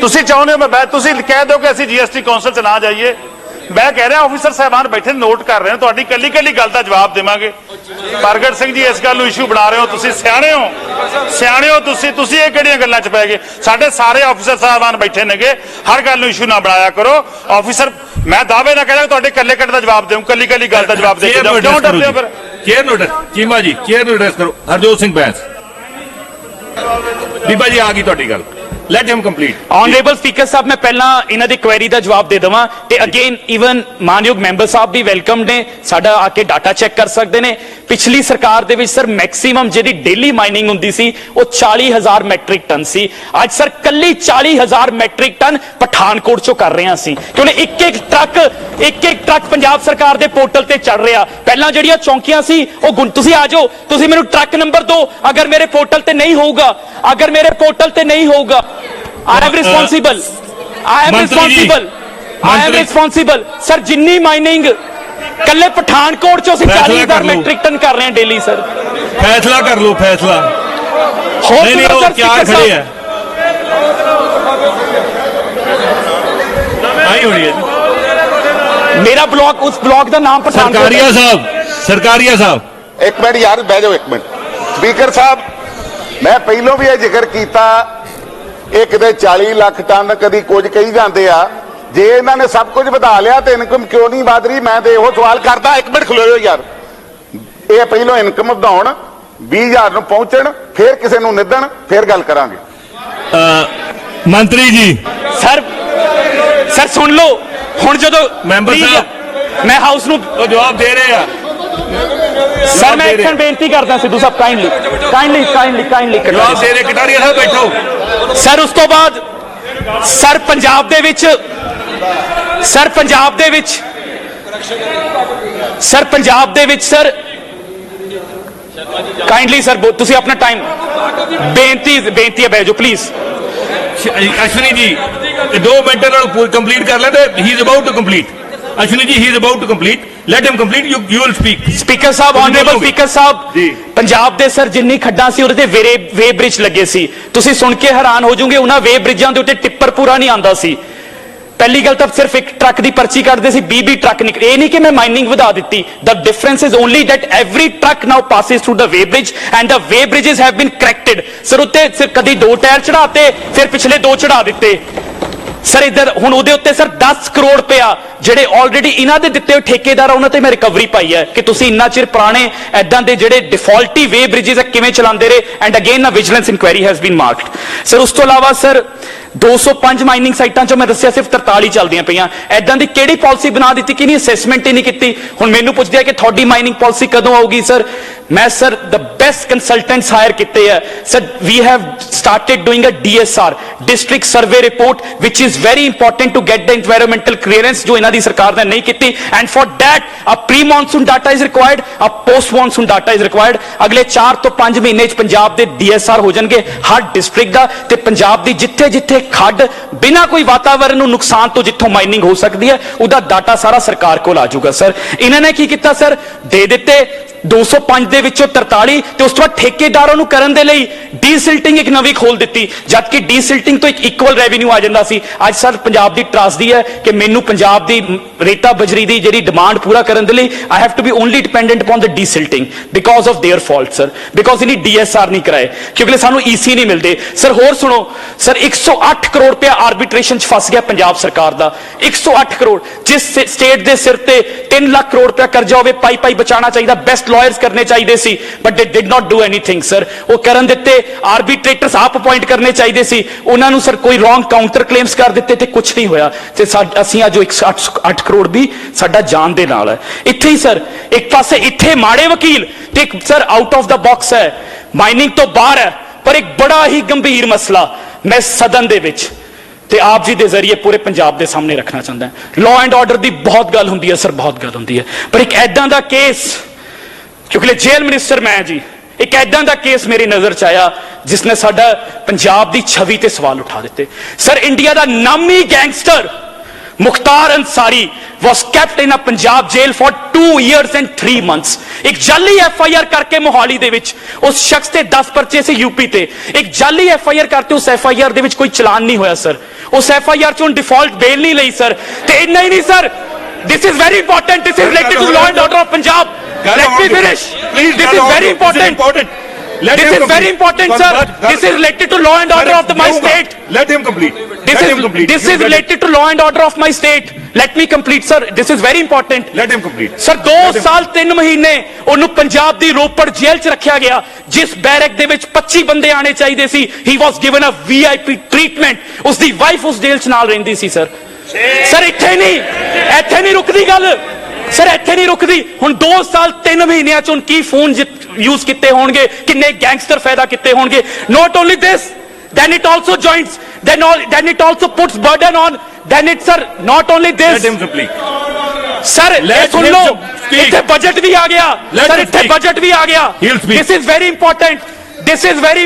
ਤੁਸੀਂ ਚਾਹੁੰਦੇ ਹੋ ਤੁਸੀਂ ਕਹਿ ਦਿਓ ਕਿ ਅਸੀਂ ਜੀਐਸਟੀ ਕੌਂਸਲ 'ਚ ਨਾ ਜਾਈਏ। ਮੈਂ ਕਹਿ ਰਿਹਾ ਆਫੀਸਰ ਸਾਹਿਬਾਨ ਬੈਠੇ ਨੋਟ ਕਰ ਰਹੇ ਨੇ, ਤੁਹਾਡੀ ਕੱਲੀ ਗੱਲ ਦਾ ਜਵਾਬ ਦੇਵਾਂਗੇ। ਪ੍ਰਗਟ ਸਿੰਘ ਜੀ, ਇਸ ਗੱਲ ਨੂੰ ਇਸ਼ੂ ਬਣਾ ਰਹੇ ਹੋ, ਤੁਸੀਂ ਸਿਆਣੇ ਹੋ ਤੁਸੀਂ ਇਹ ਕਿਹੜੀਆਂ ਗੱਲਾਂ 'ਚ ਪੈ ਗਏ? ਸਾਡੇ ਸਾਰੇ ਆਫੀਸਰ ਸਾਹਿਬਾਨ ਬੈਠੇ ਨੇਗੇ, ਹਰ ਗੱਲ ਨੂੰ ਇਸ਼ੂ ਨਾ ਬਣਾਇਆ ਕਰੋ। ਆਫੀਸਰ, ਮੈਂ ਦਾਅਵੇ ਨਾ ਕਹਿ ਤੁਹਾਡੇ ਕੱਲੇ ਦਾ ਜਵਾਬ ਦੇਵਾਂ, ਕੱਲੀ ਗੱਲ ਦਾ ਜਵਾਬ ਦੇ ਕੇ ਜਾਓ। ਕਿਉਂ ਡਰਦੇ ਹੋ ਫਿਰ? ਚੇਅਰ ਨੂੰ ਚੀਮਾ ਜੀ, ਚੇਅਰ ਨੂੰ ਐਡਰੈਸ ਕਰੋ। ਹਰਜੋਤ ਸਿੰਘ ਬੈਂਸ, ਬੀਬਾ ਜੀ ਆ ਗਈ ਤੁਹਾਡੀ ਗੱਲ, light him complete. Honourable speaker ਸਾਹਿਬ, ਮੈਂ ਪਹਿਲਾਂ ਇਹਨਾਂ ਦੀ ਕੁਐਰੀ ਦਾ ਜਵਾਬ ਦੇ ਦੇਵਾਂ ਤੇ ਅਗੇਨ ਈਵਨ ਮਾਨਯੋਗ ਮੈਂਬਰ ਸਾਹਿਬ ਵੀ ਵੈਲਕਮ ਨੇ, ਸਾਡਾ ਆ ਕੇ ਡਾਟਾ ਚੈੱਕ ਕਰ ਸਕਦੇ ਨੇ। ਪਿਛਲੀ ਸਰਕਾਰ ਦੇ ਵਿੱਚ ਸਰ ਮੈਕਸਿਮਮ ਜਿਹੜੀ ਡੇਲੀ ਮਾਈਨਿੰਗ ਹੁੰਦੀ ਸੀ ਉਹ 40,000 ਮੈਟ੍ਰਿਕ ਟਨ ਸੀ। ਅੱਜ ਸਰ ਕੱਲੀ 40,000 ਮੈਟ੍ਰਿਕ ਟਨ ਪਠਾਨਕੋਟ ਚੋਂ ਕਰ ਰਹੇ ਹਾਂ ਅਸੀਂ, ਕਿਉਂਕਿ ਇੱਕ ਇੱਕ ਟਰੱਕ ਪੰਜਾਬ ਸਰਕਾਰ ਦੇ ਪੋਰਟਲ ਤੇ ਚੜ ਰਿਹਾ। ਪਹਿਲਾਂ ਜਿਹੜੀਆਂ ਚੌਂਕੀਆਂ ਸੀ ਉਹ ਤੁਸੀਂ ਆ ਜਾਓ, ਤੁਸੀਂ ਮੈਨੂੰ ਟਰੱਕ ਨੰਬਰ ਦਿਓ। ਅਗਰ ਮੇਰੇ ਪੋਰਟਲ ਤੇ ਨਹੀਂ ਹੋਊਗਾ, I am responsible, ਸਰ। ਜਿੰਨੀ ਮਾਈਨਿੰਗ ਕੱਲੇ ਪਠਾਨਕੋਟ ਚੋਂ ਅਸੀਂ 40,000 ਮੈਟ੍ਰਿਕ ਟਨ ਕਰ ਰਹੇ ਹਾਂ ਡੇਲੀ ਸਰ। ਫੈਸਲਾ ਕਰ ਲਓ, ਫੈਸਲਾ। ਹੋਰ ਨਹੀਂ ਉਹ ਚਾਰ ਖੜੇ ਆ, ਆਈ ਹੋਣੀ ਹੈ ਜੀ। ਮੇਰਾ ਬਲਾਕ, ਉਸ ਬਲਾਕ ਦਾ ਨਾਮ ਪਠਾਨਕੋਟ ਹੈ। ਸਰਕਾਰੀਆ ਸਾਹਿਬ ਇੱਕ ਮਿੰਟ ਯਾਰ, ਬਹਿ ਜਾਓ ਇੱਕ ਮਿੰਟ। ਸਪੀਕਰ ਸਾਹਿਬ, ਮੈਂ ਪਹਿਲੋਂ ਵੀ ਇਹ ਜ਼ਿਕਰ ਕੀਤਾ, ਇਹ ਕਿਤੇ 40 ਲੱਖ ਟਨ ਕਦੀ ਕੁਝ ਕਹੀ ਜਾਂਦੇ ਆ। ਜੇ ਇਹਨਾਂ ਨੇ ਸਭ ਕੁਝ ਵਧਾ ਲਿਆ ਤੇ ਇਨਕਮ ਕਿਉਂ ਨਹੀਂ ਵਧ ਰਹੀ? ਮੈਂ ਤੇ ਇਹੋ ਸਵਾਲ ਕਰਦਾ। ਇੱਕ ਮਿੰਟ ਖਲੋਇਓ ਯਾਰ, ਇਹ ਪਹਿਲੋਂ ਇਨਕਮ ਵਧਾਉਣ, 20,000 ਨੂੰ ਪਹੁੰਚਣ, ਫਿਰ ਕਿਸੇ ਨੂੰ ਨਿੱਦਣ, ਫਿਰ ਗੱਲ ਕਰਾਂਗੇ। ਮੰਤਰੀ ਜੀ, ਸਰ ਸੁਣ ਲਓ ਹੁਣ, ਜਦੋਂ ਮੈਂਬਰ ਸਾਹਿਬ ਮੈਂ ਹਾਊਸ ਨੂੰ ਉਹ ਜਵਾਬ ਦੇ ਰਹੇ ਆ ਸਰ, ਮੈਂ ਇੱਕ ਬੇਨਤੀ ਕਰਦਾ ਸਿੱਧੂ ਸਾਹਿਬ, ਕਾਈਂਡਲੀ ਜਵਾਬ ਦੇ ਰਹੇ। ਕਟਾਰੀਆ ਸਾਹਿਬ ਬੈਠੋ ਸਰ। ਉਸ ਤੋਂ ਬਾਅਦ ਸਰ ਪੰਜਾਬ ਦੇ ਵਿੱਚ ਸਰ ਕਾਈਂਡਲੀ ਸਰ ਤੁਸੀਂ ਆਪਣਾ ਟਾਈਮ, ਬੇਨਤੀ ਹੈ ਬਹਿ ਜਾਓ ਪਲੀਜ਼। ਅਸ਼ਵਨੀ ਜੀ 2 ਮਿੰਟਾਂ ਨਾਲ ਕੰਪਲੀਟ ਕਰ ਲੈ ਤੇ he is about to complete. Ashwani ji, he is about to complete, let him complete, you will speak. Speaker sahib, honourable speaker sahib ji, Punjab ਦੇ ਸਰ ਜਿੰਨੀ ਖੱਡਾਂ ਸੀ ਉਹਦੇ ਤੇ ਵੇ ਬ੍ਰਿਜ ਲੱਗੇ ਸੀ। ਤੁਸੀਂ ਸੁਣ ਕੇ ਹੈਰਾਨ ਹੋ ਜਾਓਗੇ, ਉਹਨਾਂ ਵੇ ਬ੍ਰਿਜਾਂ ਦੇ ਉੱਤੇ ਟਿੱਪਰ ਪੂਰਾ ਨਹੀਂ ਆਂਦਾ ਸੀ। ਪਹਿਲੀ ਗੱਲ ਤਾਂ ਸਿਰਫ ਇੱਕ ਟਰੱਕ ਦੀ ਪਰਚੀ ਕੱਢਦੇ ਸੀ 20 ਟਰੱਕ ਨਿਕਲੇ ਇਹ ਨਹੀਂ ਕਿ ਮੈਂ ਮਾਈਨਿੰਗ ਵਧਾ ਦਿੱਤੀ the difference is only that every truck now passes through the weighbridge and the weighbridges have been corrected sir ਉੱਤੇ ਕਦੀ 2 ਟਾਇਰ ਚੜਾਤੇ ਫਿਰ ਪਿਛਲੇ 2 ਚੜਾ ਦਿੱਤੇ ਸਰ ਇਧਰ ਹੁਣ ਉਹਦੇ ਉੱਤੇ ਸਰ 10 ਕਰੋੜ ਰੁਪਇਆ ਜਿਹੜੇ ਆਲਰੇਡੀ ਇਹਨਾਂ ਦੇ ਦਿੱਤੇ ਹੋਏ ਠੇਕੇਦਾਰ ਉਹਨਾਂ ਤੇ ਮੈਂ ਰਿਕਵਰੀ ਪਾਈ ਹੈ ਕਿ ਤੁਸੀਂ ਇੰਨਾ ਚਿਰ ਪੁਰਾਣੇ ਐਦਾਂ ਦੇ ਜਿਹੜੇ ਡਿਫਾਲਟੀ ਵੇ ਬ੍ਰਿਜਸ ਕਿਵੇਂ ਚਲਾਉਂਦੇ ਰਹੇ and again a vigilance inquiry has been marked sir ਉਸ ਤੋਂ ਇਲਾਵਾ ਸਰ 205 ਮਾਈਨਿੰਗ ਸਾਈਟਾਂ ਚੋਂ ਮੈਂ ਦੱਸਿਆ ਸਿਰਫ 43 ਚੱਲਦੀਆਂ ਪਈਆਂ ਐਦਾਂ ਦੀ ਕਿਹੜੀ ਪਾਲਿਸੀ ਬਣਾ ਦਿੱਤੀ ਕਿ ਨਹੀਂ ਅਸੈਸਮੈਂਟ ਹੀ ਨਹੀਂ ਕੀਤੀ ਹੁਣ ਮੈਨੂੰ ਪੁੱਛਦੇ ਆ ਕਿ ਤੁਹਾਡੀ ਮਾਈਨਿੰਗ ਪਾਲਿਸੀ ਕਦੋਂ ਆਊਗੀ ਸਰ ਮੈਂ sir the best consultants hire ਕੀਤੇ ਆ sir we have started doing a DSR district survey report which is very important to get the environmental clearance ਜੋ ਇਹਨਾਂ ਦੀ ਸਰਕਾਰ ਨੇ ਨਹੀਂ ਕੀਤੀ and for that a pre monsoon data is required a post monsoon data is required ਅਗਲੇ 4 ਤੋਂ 5 ਮਹੀਨੇ ਚ ਪੰਜਾਬ ਦੇ DSR ਹੋ ਜਾਣਗੇ ਹਰ ਡਿਸਟ੍ਰਿਕਟ ਦਾ ਤੇ ਪੰਜਾਬ ਦੀ ਜਿੱਥੇ ਜਿੱਥੇ ਖੱਡ ਬਿਨਾਂ ਕੋਈ ਵਾਤਾਵਰਣ ਨੂੰ ਨੁਕਸਾਨ ਤੋਂ ਜਿੱਥੋਂ ਮਾਈਨਿੰਗ ਹੋ ਸਕਦੀ ਹੈ ਉਹਦਾ ਡਾਟਾ ਸਾਰਾ ਸਰਕਾਰ ਕੋਲ ਆ ਜਾਊਗਾ ਸਰ ਇਹਨਾਂ ਨੇ ਕੀ ਕੀਤਾ ਸਰ ਦੇ ਦਿੱਤੇ 205 ਦੇ ਵਿੱਚੋਂ 43 ਤੇ ਉਸ ਤੋਂ ਬਾਅਦ ਠੇਕੇਦਾਰਾਂ ਨੂੰ ਕਰਨ ਦੇ ਲਈ ਡੀਸਿਲਟਿੰਗ ਇੱਕ ਨਵੀਂ ਖੋਲ ਦਿੱਤੀ ਜਦਕਿ ਡੀਸਿਲਟਿੰਗ ਤੋਂ ਇੱਕ ਇਕੁਅਲ ਰੈਵਨਿਊ ਆ ਜਾਂਦਾ ਸੀ ਅੱਜ ਸਰ ਪੰਜਾਬ ਦੀ ਤਰਾਸਦੀ ਹੈ ਕਿ ਮੈਨੂੰ ਪੰਜਾਬ ਦੀ ਰੇਤਾ ਬਜਰੀ ਦੀ ਜਿਹੜੀ ਡਿਮਾਂਡ ਪੂਰਾ ਕਰਨ ਦੇ ਲਈ I have to be only dependent upon the desilting because of their fault sir because ਇਹਨੀ DSR ਨਹੀਂ ਕਰਾਏ ਕਿਉਂਕਿ ਸਾਨੂੰ EC ਨਹੀਂ ਮਿਲਦੇ ਸਰ ਹੋਰ ਸੁਣੋ ਸਰ 108 ਕਰੋੜ ਰੁਪਇਆ ਆਰਬਿਟ੍ਰੇਸ਼ਨ 'ਚ ਫਸ ਗਿਆ ਪੰਜਾਬ ਸਰਕਾਰ ਦਾ 108 ਕਰੋੜ ਜਿਸ ਸਟੇਟ ਦੇ ਸਿਰ ਤੇ 3 ਲੱਖ ਕਰੋੜ ਰੁਪਇਆ ਕਰਜ਼ਾ ਹੋਵੇ ਪਾਈ ਬਚਾਉਣਾ ਚਾਹੀਦਾ ਬੈਸਟ ਲਾਇਰਸ ਕਰਨੇ ਚਾਹੀਦੇ ਸੀ but they did not do anything sir ਉਹ ਕਰਨ ਦਿੱਤੇ ਆਰਬਿਟ੍ਰੇਟਰਸ ਆਪ ਅਪਾਇੰਟ ਕਰਨੇ ਚਾਹੀਦੇ ਸੀ ਉਹਨਾਂ ਨੂੰ ਸਰ ਕੋਈ ਰੋਂਗ ਕਾਊਂਟਰ ਕਲੇਮਸ ਕਰ ਦਿੱਤੇ ਤੇ ਕੁਝ ਨਹੀਂ ਹੋਇਆ ਤੇ ਅਸੀਂ ਅੱਜ 108 ਕਰੋੜ ਵੀ ਸਾਡਾ ਜਾਨ ਦੇ ਨਾਲ ਹੈ ਇੱਥੇ ਹੀ ਸਰ ਇੱਕ ਪਾਸੇ ਇੱਥੇ ਮਾੜੇ ਵਕੀਲ ਤੇ ਇੱਕ sir out of the box ਹੈ ਮਾਈਨਿੰਗ ਤੋਂ ਬਾਹਰ ਹੈ ਪਰ ਇੱਕ ਬੜਾ ਹੀ ਗੰਭੀਰ ਮਸਲਾ ਮੈਂ ਸਦਨ ਦੇ ਵਿੱਚ ਤੇ ਆਪ ਜੀ ਦੇ ਜ਼ਰੀਏ ਪੂਰੇ ਪੰਜਾਬ ਦੇ ਸਾਹਮਣੇ ਰੱਖਣਾ ਚਾਹੁੰਦਾ ਹਾਂ ਲਾਅ ਐਂਡ ਆਰਡਰ ਦੀ ਬਹੁਤ ਗੱਲ ਹੁੰਦੀ ਹੈ ਸਰ ਬਹੁਤ ਗੱਲ ਹੁੰਦੀ ਹੈ ਪਰ ਇੱਕ ਐਦਾਂ ਦਾ ਕੇਸ ਕਿਉਂਕਿ ਜੇਲ੍ਹ ਮਿਨਿਸਟਰ ਮੈਂ ਜੀ ਇੱਕ ਐਦਾਂ ਦਾ ਕੇਸ ਮੇਰੀ ਨਜ਼ਰ ਚ ਆਇਆ ਜਿਸ ਨੇ ਸਾਡਾ ਪੰਜਾਬ ਦੀ ਛਵੀ ਤੇ ਸਵਾਲ ਉਠਾ ਦਿੱਤੇ ਸਰ ਇੰਡੀਆ ਦਾ ਨਾਮੀ gangster Mukhtar Ansari was kept in a Punjab jail for 2 years and 3 months ਇੱਕ ਜਾਲੀ FIR ਕਰਕੇ ਮੋਹਾਲੀ ਦੇ ਵਿੱਚ ਉਸ ਸ਼ਖਸ ਤੇ 10 ਪਰਚੇ ਸੀ ਯੂਪੀ ਤੇ ਇੱਕ ਜਾਲੀ FIR ਕਰਤੇ ਉਸ FIR ਦੇ ਵਿੱਚ ਕੋਈ ਚਲਾਨ ਨਹੀਂ ਹੋਇਆ ਸਰ ਉਸ FIR ਚੋਂ ਡਿਫਾਲਟ ਬੇਲ ਨਹੀਂ ਲਈ ਸਰ ਤੇ ਇੰਨਾ ਹੀ ਨਹੀਂ sir this is very important this is related to law and order of Punjab let me finish this is very important this is very important sir this is related to law and order of my state let him complete this is related to law and order of my state let me complete sir this is very important let him complete sir 2 ਸਾਲ 3 ਮਹੀਨੇ ਉਹਨੂੰ ਪੰਜਾਬ ਦੀ ਰੋਪੜ ਜੇਲ੍ਹ 'ਚ ਰੱਖਿਆ ਗਿਆ ਜਿਸ barrack ਦੇ ਵਿੱਚ 25 ਬੰਦੇ ਆਣੇ ਚਾਹੀਦੇ ਸੀ he was given a VIP treatment ਉਸ ਦੀ ਵਾਈਫ ਉਸ ਜੇਲ੍ਹ 'ਚ ਨਾਲ ਰਹਿੰਦੀ ਸੀ ਸਰ ਸਰ ਇੱਥੇ ਨਹੀਂ ਰੁਕਦੀ ਗੱਲ ਸਰ ਇੱਥੇ ਨਹੀਂ ਰੁਕਦੀ ਹੁਣ 2 ਸਾਲ 3 ਮਹੀਨਿਆਂ 'ਚ ਹੁਣ ਕੀ ਫੋਨ ਯੂਜ਼ ਕੀਤੇ ਹੋਣਗੇ ਕਿੰਨੇ ਗੈਂਗਸਟਰ ਫਾਇਦਾ ਕੀਤੇ ਹੋਣਗੇ not only this then it also joins then it also puts burden on then it's sir not only this let him complete sir ਸੁਣ ਲਓ ਇੱਥੇ ਬਜਟ ਵੀ ਆ ਗਿਆ ਸਰ ਇੱਥੇ ਬਜਟ ਵੀ ਆ ਗਿਆ this is very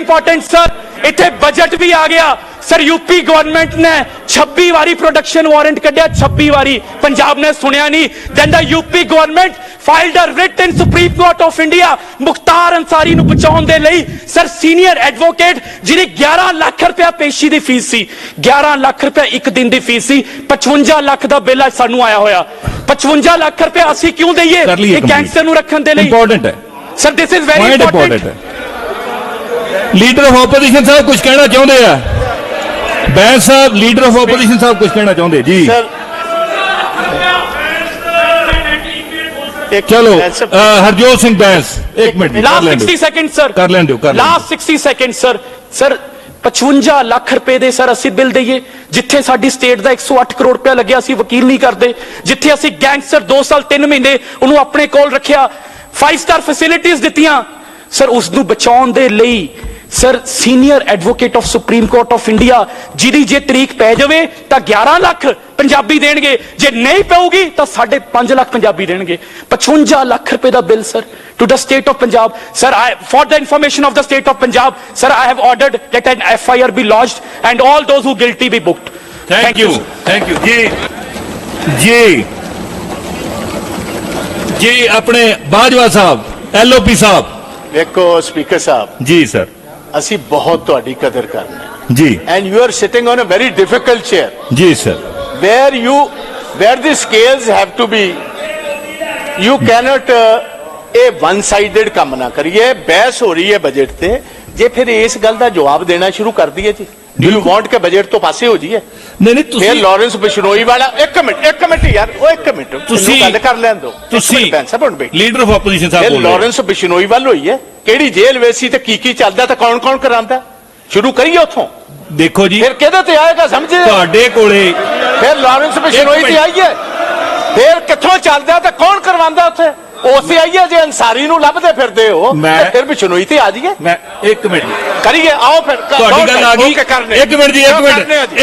important sir ਇੱਥੇ budget ਵੀ ਆ ਗਿਆ ਸਰ ਯੂਪੀ ਗਵਰਨਮੈਂਟ ਨੇ 26 ਵਾਰੀ ਪ੍ਰੋਡਕਸ਼ਨ ਵਾਰੰਟ ਕੱਢਿਆ 26 ਵਾਰੀ ਪੰਜਾਬ ਨੇ ਸੁਣਿਆ ਨਹੀਂ then the UP government filed a writ in Supreme Court of India Mukhtar Ansari ਨੂੰ ਬਚਾਉਣ ਦੇ ਲਈ ਸਰ ਸੀਨੀਅਰ ਐਡਵੋਕੇਟ ਜਿਹਦੀ 11 ਲੱਖ ਰੁਪਇਆ ਪੇਸ਼ੀ ਦੀ ਫੀਸ ਸੀ 11 ਲੱਖ ਰੁਪਇਆ ਇੱਕ ਦਿਨ ਦੀ ਫੀਸ ਸੀ 55 ਲੱਖ ਦਾ ਬਿੱਲ ਅੱਜ ਸਾਨੂੰ ਆਇਆ ਹੋਇਆ 55 ਲੱਖ ਰੁਪਇਆ ਅਸੀਂ ਕਿਉਂ ਦਈਏ ਇੱਕ ਗੈਂਗਸਟਰ ਨੂੰ ਰੱਖਣ ਦੇ ਲਈ ਇੰਪੋਰਟੈਂਟ ਹੈ sir this is very important leader of opposition ਸਾਹਿਬ ਕੁਝ ਕਹਿਣਾ ਚਾਹੁੰਦੇ ਆ ਬੈਂਸ ਸਾਹਿਬ ਲੀਡਰ ਆਫ ਆਪੋਜੀਸ਼ਨ ਸਾਹਿਬ ਕੁਝ ਕਹਿਣਾ ਚਾਹੁੰਦੇ ਜੀ ਚਲੋ ਹਰਜੋਤ ਸਿੰਘ ਬੈਂਸ ਇੱਕ ਮਿੰਟ ਲਾਸਟ 60 ਸੈਕਿੰਡ ਸਰ ਕਰ ਲੈਣ ਦਿਓ ਲਾਸਟ 60 ਸੈਕਿੰਡ ਸਰ 55 ਲੱਖ ਰੁਪਏ ਦੇ ਸਰ ਅਸੀਂ ਬਿੱਲ ਦਈਏ ਜਿੱਥੇ ਸਾਡੀ ਸਟੇਟ ਦਾ 108 ਕਰੋੜ ਰੁਪਇਆ ਲੱਗਿਆ ਅਸੀਂ ਵਕੀਲ ਨਹੀਂ ਕਰਦੇ ਜਿੱਥੇ ਅਸੀਂ ਗੈਂਗਸਟਰ 2 ਸਾਲ 3 ਮਹੀਨੇ ਉਹਨੂੰ ਆਪਣੇ ਕੋਲ ਰੱਖਿਆ 5 ਸਟਾਰ ਫੈਸਿਲਿਟੀਆਂ ਦਿੱਤੀਆਂ ਸਰ ਉਸ ਨੂੰ ਬਚਾਉਣ ਦੇ ਲਈ sir senior advocate of supreme court of India ਜਿਹਦੀ ਜੇ ਤਰੀਕ ਪੈ ਜਾਵੇ ਤਾਂ 11 ਲੱਖ ਪੰਜਾਬੀ ਦੇਣਗੇ ਜੇ ਨਹੀਂ ਪਊਗੀ ਤਾਂ 5.5 ਲੱਖ ਪੰਜਾਬੀ ਦੇਣਗੇ 55 ਲੱਖ ਰੁਪਏ ਦਾ bill sir to the state of Punjab sir for the information of the state of Punjab sir I have ordered that an FIR be lodged and all those who guilty be booked thank you जी अपने बाजवा साहब LOP साहब देखो speaker साहब जी sir ਅਸੀਂ ਬਹੁਤ ਤੁਹਾਡੀ ਕਦਰ ਕਰਨਾ जी and you are sitting on a very difficult chair जी sir where the scales have to be, you cannot ਇਹ वन साइडेड ਕੰਮ ਨਾ ਕਰੀਏ। ਬਹਿਸ ਹੋ ਰਹੀ ਹੈ ਬਜਟ ਤੇ, ਜੇ ਫਿਰ ਇਸ ਗੱਲ ਦਾ ਜਵਾਬ ਦੇਣਾ ਸ਼ੁਰੂ ਕਰ ਦਈਏ ਜੀ, ਡੂ ਯੂ ਵਾਂਟ ਕਿ ਬਜਟ ਤੋਂ ਪਾਸੇ ਹੋ ਜਾਈਏ? ਨਹੀਂ ਨਹੀਂ ਫਿਰ ਤੁਸੀਂ ਲਾਰੈਂਸ ਬਿਸ਼ਨੋਈ ਵਾਲਾ ਇੱਕ ਮਿੰਟ ਯਾਰ, ਉਹ ਇੱਕ ਮਿੰਟ ਤੁਸੀਂ ਗੱਲ ਕਰ ਲੈਣ ਦਿਓ। ਤੁਸੀਂ ਲੀਡਰ ਆਫ ਆਪੋਜੀਸ਼ਨ ਸਾਹਿਬ ਇਹ ਬੋਲ ਰਹੇ ਹੋ। ਲਾਰੈਂਸ ਬਿਸ਼ਨੋਈ ਵੱਲ ਹੋਈ ਹੈ, ਕਿਹੜੀ ਜੇਲ੍ਹ ਵੇਸੀ ਤੇ ਕੀ ਚੱਲਦਾ ਤੇ ਕੌਣ ਕਰਾਂਦਾ, ਸ਼ੁਰੂ ਕਰੀਏ ਉੱਥੋਂ। ਦੇਖੋ ਜੀ, ਫਿਰ ਕਿਹਦੇ ਤੇ ਆਏਗਾ ਸਮਝੇ? ਤੁਹਾਡੇ ਕੋਲੇ ਫਿਰ ਲਾਰੈਂਸ ਬਿਸ਼ਨੋਈ ਤੇ ਆਈਏ, ਫਿਰ ਕਿੱਥੋਂ ਚੱਲਦਾ ਤੇ ਕੌਣ ਕਰਵਾਉਂਦਾ ਉੱਥੇ? ਉਸੇ ਆਈਏ ਜੇ ਅੰਸਾਰੀ ਨੂੰ ਲੱਭਦੇ ਫਿਰਦੇ ਹੋ ਤੇ ਫਿਰ ਬਿਸ਼ਨੋਈ ਤੇ ਆ ਜਾਈਏ। ਮੈਂ ਇੱਕ ਮਿੰਟ ਕਰੀਏ, ਆਓ ਫਿਰ ਤੁਹਾਡੀ ਗੱਲ ਆ ਗਈ। ਇੱਕ ਮਿੰਟ ਜੀ,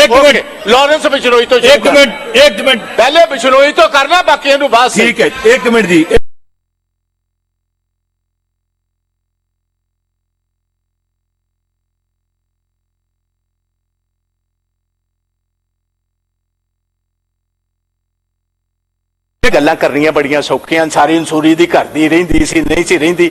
ਇੱਕ ਮਿੰਟ ਲਾਰੈਂਸ ਬਿਸ਼ਨੋਈ ਤੋਂ ਇੱਕ ਮਿੰਟ ਪਹਿਲੇ ਬਿਸ਼ਨੋਈ ਤੋਂ ਕਰਨਾ, ਬਾਕੀਆਂ ਨੂੰ ਬਾਅਦ। ਠੀਕ ਹੈ, ਇੱਕ ਮਿੰਟ ਜੀ। ਗੱਲਾਂ ਕਰਨੀਆਂ ਬੜੀਆਂ ਸੌਖੀਆਂ। ਸਾਰੀ ਅਨਸੂਰੀ ਦੀ ਘਰ ਦੀ ਰਹਿੰਦੀ ਸੀ, ਨਹੀਂ ਸੀ ਰਹਿੰਦੀ।